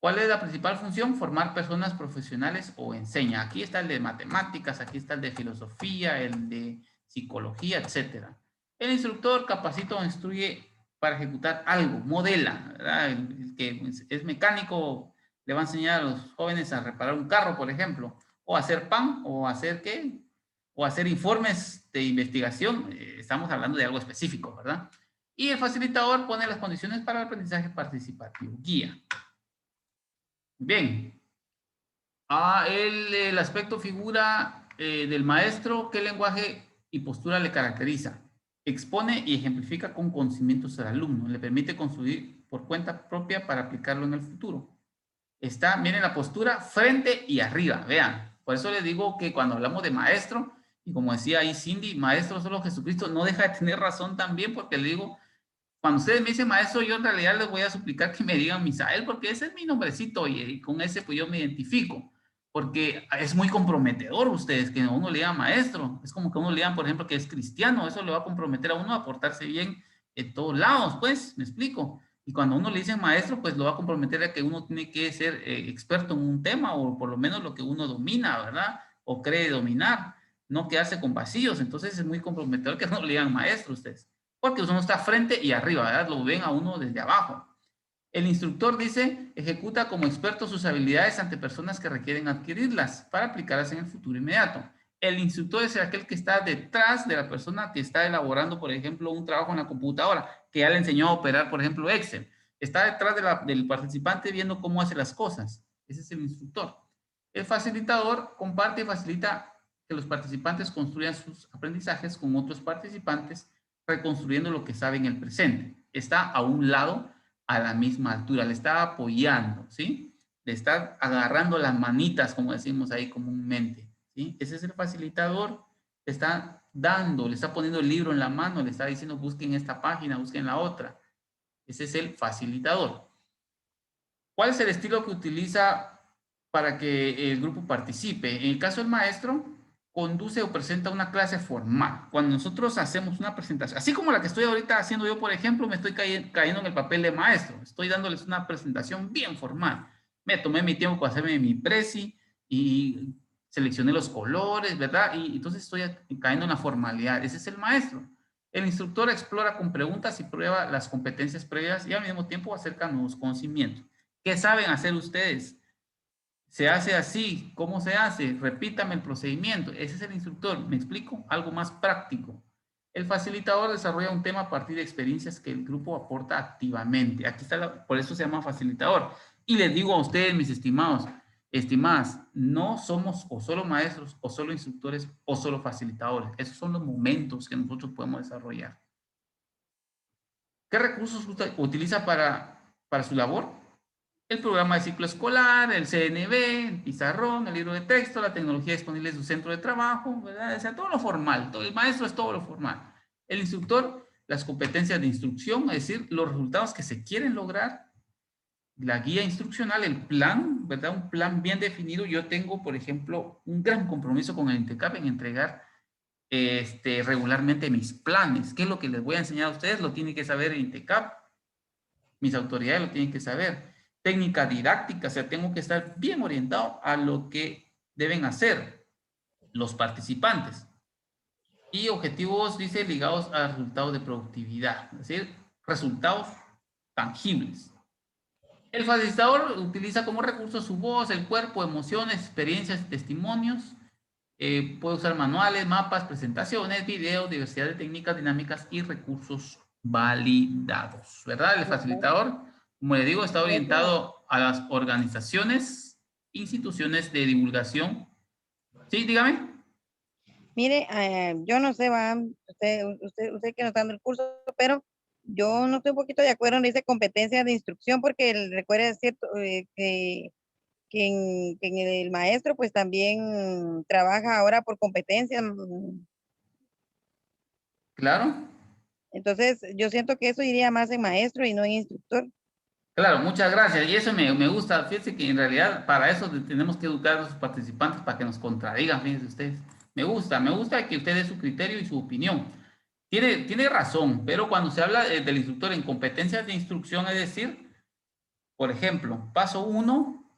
¿Cuál es la principal función? Formar personas profesionales o enseña. Aquí está el de matemáticas, aquí está el de filosofía, el de psicología, etc. El instructor capacita o instruye para ejecutar algo, modela, ¿verdad? El que es mecánico le va a enseñar a los jóvenes a reparar un carro, por ejemplo, o hacer pan, o hacer qué, o hacer informes de investigación. Estamos hablando de algo específico, ¿verdad? Y el facilitador pone las condiciones para el aprendizaje participativo, guía. Bien. El aspecto figura del maestro, ¿qué lenguaje y postura le caracteriza? Expone y ejemplifica con conocimientos al alumno. Le permite construir por cuenta propia para aplicarlo en el futuro. Miren la postura, frente y arriba, vean. Por eso les digo que cuando hablamos de maestro, y como decía ahí Cindy, maestro solo Jesucristo, no deja de tener razón también, porque le digo, cuando ustedes me dicen maestro, yo en realidad les voy a suplicar que me digan Misael, porque ese es mi nombrecito y con ese pues yo me identifico. Porque es muy comprometedor ustedes que a uno le digan maestro. Es como que a uno le digan, por ejemplo, que es cristiano. Eso le va a comprometer a uno a portarse bien en todos lados, pues, me explico. Y cuando a uno le dicen maestro, pues lo va a comprometer a que uno tiene que ser experto en un tema o por lo menos lo que uno domina, ¿verdad? O cree dominar, no quedarse con vacíos. Entonces es muy comprometedor que no le digan maestro ustedes. Porque uno está frente y arriba, ¿verdad? Lo ven a uno desde abajo. El instructor dice, ejecuta como experto sus habilidades ante personas que requieren adquirirlas para aplicarlas en el futuro inmediato. El instructor es aquel que está detrás de la persona que está elaborando, por ejemplo, un trabajo en la computadora, que ya le enseñó a operar, por ejemplo, Excel. Está detrás del participante viendo cómo hace las cosas. Ese es el instructor. El facilitador comparte y facilita que los participantes construyan sus aprendizajes con otros participantes, reconstruyendo lo que saben en el presente. Está a un lado, a la misma altura, le está apoyando, ¿sí? Le está agarrando las manitas, como decimos ahí comúnmente, ¿sí? Ese es el facilitador, le está dando, le está poniendo el libro en la mano, le está diciendo busquen esta página, busquen la otra. Ese es el facilitador. ¿Cuál es el estilo que utiliza para que el grupo participe? En el caso del maestro, conduce o presenta una clase formal. Cuando nosotros hacemos una presentación, así como la que estoy ahorita haciendo yo, por ejemplo, me estoy cayendo en el papel de maestro. Estoy dándoles una presentación bien formal. Me tomé mi tiempo para hacerme mi presi y seleccioné los colores, ¿verdad? Y entonces estoy cayendo en la formalidad. Ese es el maestro. El instructor explora con preguntas y prueba las competencias previas y al mismo tiempo acerca nuevos conocimientos. ¿Qué saben hacer ustedes? Se hace así. ¿Cómo se hace? Repítame el procedimiento. Ese es el instructor. ¿Me explico? Algo más práctico. El facilitador desarrolla un tema a partir de experiencias que el grupo aporta activamente. Aquí está, por eso se llama facilitador. Y les digo a ustedes, mis estimados, estimadas, no somos o solo maestros, o solo instructores, o solo facilitadores. Esos son los momentos que nosotros podemos desarrollar. ¿Qué recursos utiliza para su labor? El programa de ciclo escolar, el CNB, el pizarrón, el libro de texto, la tecnología disponible en su centro de trabajo, ¿verdad? O sea, todo lo formal. El maestro es todo lo formal. El instructor, las competencias de instrucción, es decir, los resultados que se quieren lograr. La guía instruccional, el plan, ¿verdad? Un plan bien definido. Yo tengo, por ejemplo, un gran compromiso con el INTECAP en entregar regularmente mis planes. ¿Qué es lo que les voy a enseñar a ustedes? Lo tiene que saber el INTECAP. Mis autoridades lo tienen que saber. Técnica didáctica, o sea, tengo que estar bien orientado a lo que deben hacer los participantes. Y objetivos, dice, ligados a resultados de productividad, es decir, resultados tangibles. El facilitador utiliza como recurso su voz, el cuerpo, emociones, experiencias, testimonios. Puede usar manuales, mapas, presentaciones, videos, diversidad de técnicas dinámicas y recursos validados, ¿verdad? El facilitador, como le digo, está orientado a las organizaciones, instituciones de divulgación. Sí, dígame. Mire, yo no sé, va, usted que nos está dando el curso, pero yo no estoy un poquito de acuerdo en dice competencias de instrucción, porque recuerda, es cierto, que en el maestro pues también trabaja ahora por competencias. Claro. Entonces, yo siento que eso iría más en maestro y no en instructor. Claro, muchas gracias. Y eso me gusta. Fíjense que en realidad para eso tenemos que educar a los participantes para que nos contradigan, fíjense ustedes. Me gusta que usted dé su criterio y su opinión. Tiene razón, pero cuando se habla del instructor en competencias de instrucción, es decir, por ejemplo, paso 1,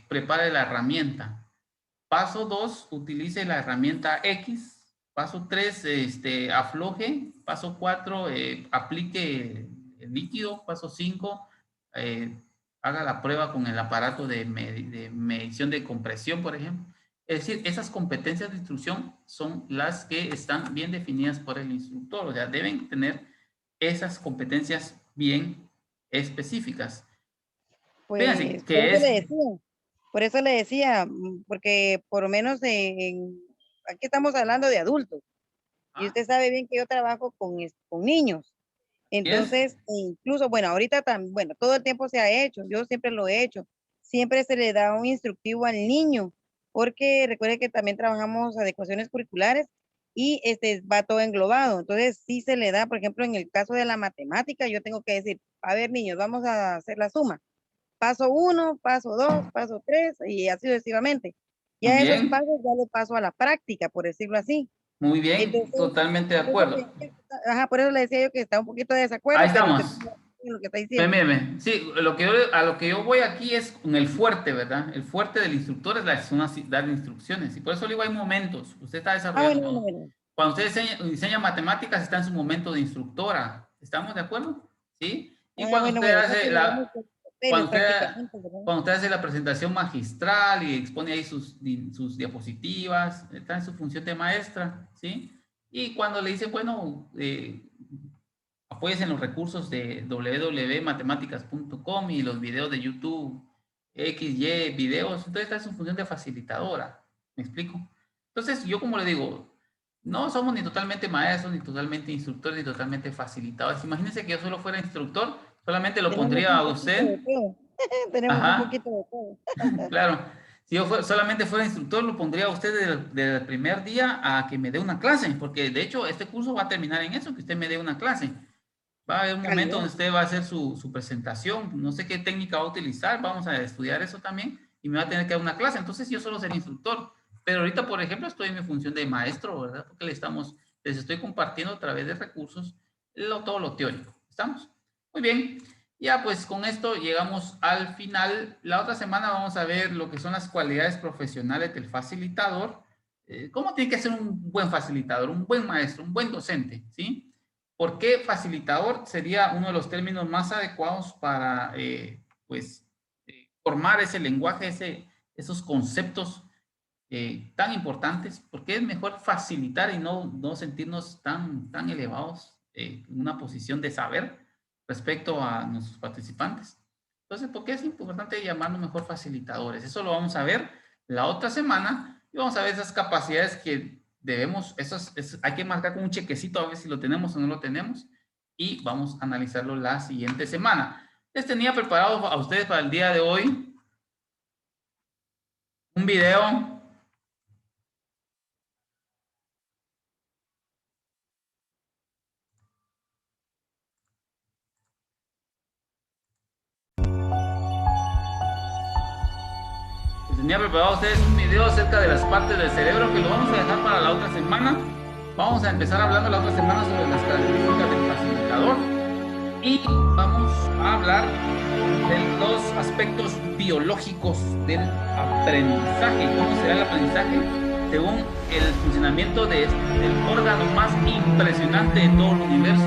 prepare la herramienta. Paso 2, utilice la herramienta X. Paso 3, afloje. Paso 4, aplique el líquido. Paso 5, haga la prueba con el aparato de medición de compresión, por ejemplo. Es decir, esas competencias de instrucción son las que están bien definidas por el instructor. O sea, deben tener esas competencias bien específicas. Fíjense Pues que es... por eso le decía, porque por lo menos aquí estamos hablando de adultos. Y usted sabe bien que yo trabajo con niños. Yes. Entonces, incluso, bueno, ahorita también, bueno, todo el tiempo se ha hecho, yo siempre lo he hecho. Siempre se le da un instructivo al niño, porque recuerde que también trabajamos adecuaciones curriculares y va todo englobado. Entonces, sí se le da, por ejemplo, en el caso de la matemática, yo tengo que decir, a ver, niños, vamos a hacer la suma. Paso 1, paso 2, paso 3 y así sucesivamente. Muy Ya esos bien. pasos ya le paso a la práctica, por decirlo así. Muy bien, Entonces, totalmente de por eso acuerdo. por eso le decía yo que está un poquito de Ahí desacuerdo, pero usted estamos. tiene razón en lo que está diciendo. Sí, a lo que yo voy aquí es con el fuerte, ¿verdad? El fuerte del instructor es dar instrucciones. Y por eso le digo, hay momentos. Usted está Bueno, desarrollando. bueno. Cuando usted enseña matemáticas, está en su momento de instructora. ¿Estamos de acuerdo? ¿Sí? Y cuando Bueno, usted bueno, o sea hace que le damos papeles cuando usted, prácticamente, ¿verdad? cuando usted hace la presentación magistral y expone ahí sus diapositivas, está en su función de maestra, ¿sí? Y cuando le dicen, bueno, apóyese en los recursos de www.matemáticas.com y los videos de YouTube, XY, videos, entonces está en su función de facilitadora, ¿me explico? Entonces, yo como le digo, no somos ni totalmente maestros, ni totalmente instructores, ni totalmente facilitadores. Imagínense que yo solo fuera instructor, solamente lo Tenemos pondría un a poquito de usted. todo. Tenemos un Ajá, poquito de todo. claro. Si yo solamente fuera instructor, lo pondría a usted desde el primer día a que me dé una clase, porque de hecho este curso va a terminar en eso, que usted me dé una clase. Va a haber un momento Calidad. donde usted va a hacer su presentación, no sé qué técnica va a utilizar, vamos a estudiar eso también, y me va a tener que dar una clase, entonces yo solo seré instructor. Pero ahorita, por ejemplo, estoy en mi función de maestro, ¿verdad? Porque les estoy compartiendo a través de recursos todo lo teórico. ¿Estamos? Muy bien. Ya, pues con esto llegamos al final. La otra semana vamos a ver lo que son las cualidades profesionales del facilitador. ¿Cómo tiene que ser un buen facilitador, un buen maestro, un buen docente? ¿Sí? ¿Por qué facilitador sería uno de los términos más adecuados para, formar ese lenguaje, esos conceptos tan importantes? Porque es mejor facilitar y no sentirnos tan elevados en una posición de saber respecto a nuestros participantes. Entonces, ¿por qué es importante llamarnos mejor facilitadores? Eso lo vamos a ver la otra semana y vamos a ver esas capacidades que debemos, hay que marcar con un chequecito a ver si lo tenemos o no lo tenemos y vamos a analizarlo la siguiente semana. Les tenía preparado a ustedes para el día de hoy un video. Tenía preparado a ustedes un video acerca de las partes del cerebro que lo vamos a dejar para la otra semana. Vamos a empezar hablando la otra semana sobre las características del facilitador y vamos a hablar de los aspectos biológicos del aprendizaje. ¿Cómo será el aprendizaje? Según el funcionamiento del órgano más impresionante de todo el universo,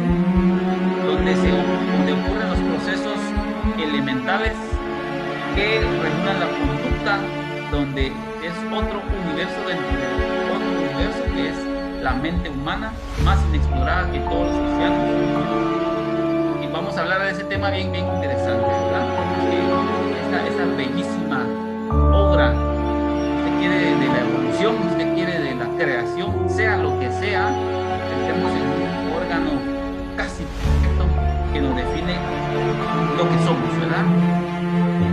donde ocurren los procesos elementales que regulan la conducta, donde es otro universo dentro de otro universo que es la mente humana, más inexplorada que todos los océanos. Y vamos a hablar de ese tema bien interesante, ¿verdad? Porque esa bellísima obra, usted quiere de la evolución, usted quiere de la creación, sea lo que sea, tenemos en un órgano casi perfecto que nos define lo que somos, ¿verdad?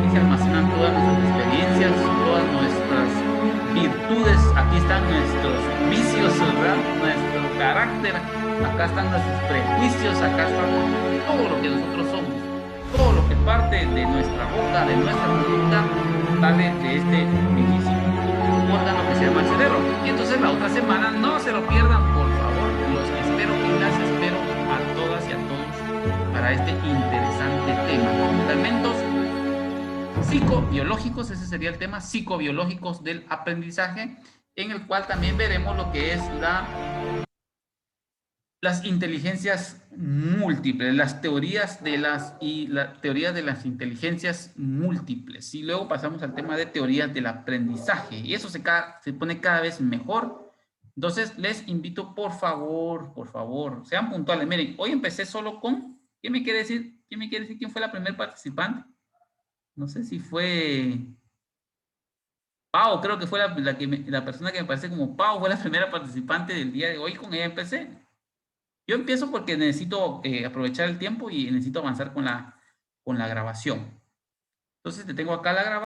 Y se almacenan todas nuestras experiencias, todas nuestras virtudes, aquí están nuestros vicios, ¿verdad? Nuestro carácter, acá están nuestros prejuicios, acá está todo lo que nosotros somos, todo lo que parte de nuestra boca, de nuestra conducta, sale de este bellísimo órgano que se llama el cerebro. Y entonces la otra semana no se lo pierdan, por favor, los espero y las espero a todas y a todos para este interesante tema. Fundamentos psicobiológicos, ese sería el tema, psicobiológicos del aprendizaje, en el cual también veremos lo que es las inteligencias múltiples, las teorías de las inteligencias múltiples. Y luego pasamos al tema de teorías del aprendizaje. Y eso se pone cada vez mejor. Entonces, les invito, por favor, sean puntuales. Miren, hoy empecé solo con, ¿quién me quiere decir quién fue la primer participante? No sé si fue Pau, creo que fue la persona que me parece como Pau, fue la primera participante del día de hoy, con ella empecé. Yo empiezo porque necesito aprovechar el tiempo y necesito avanzar con la grabación. Entonces te tengo acá la grabación.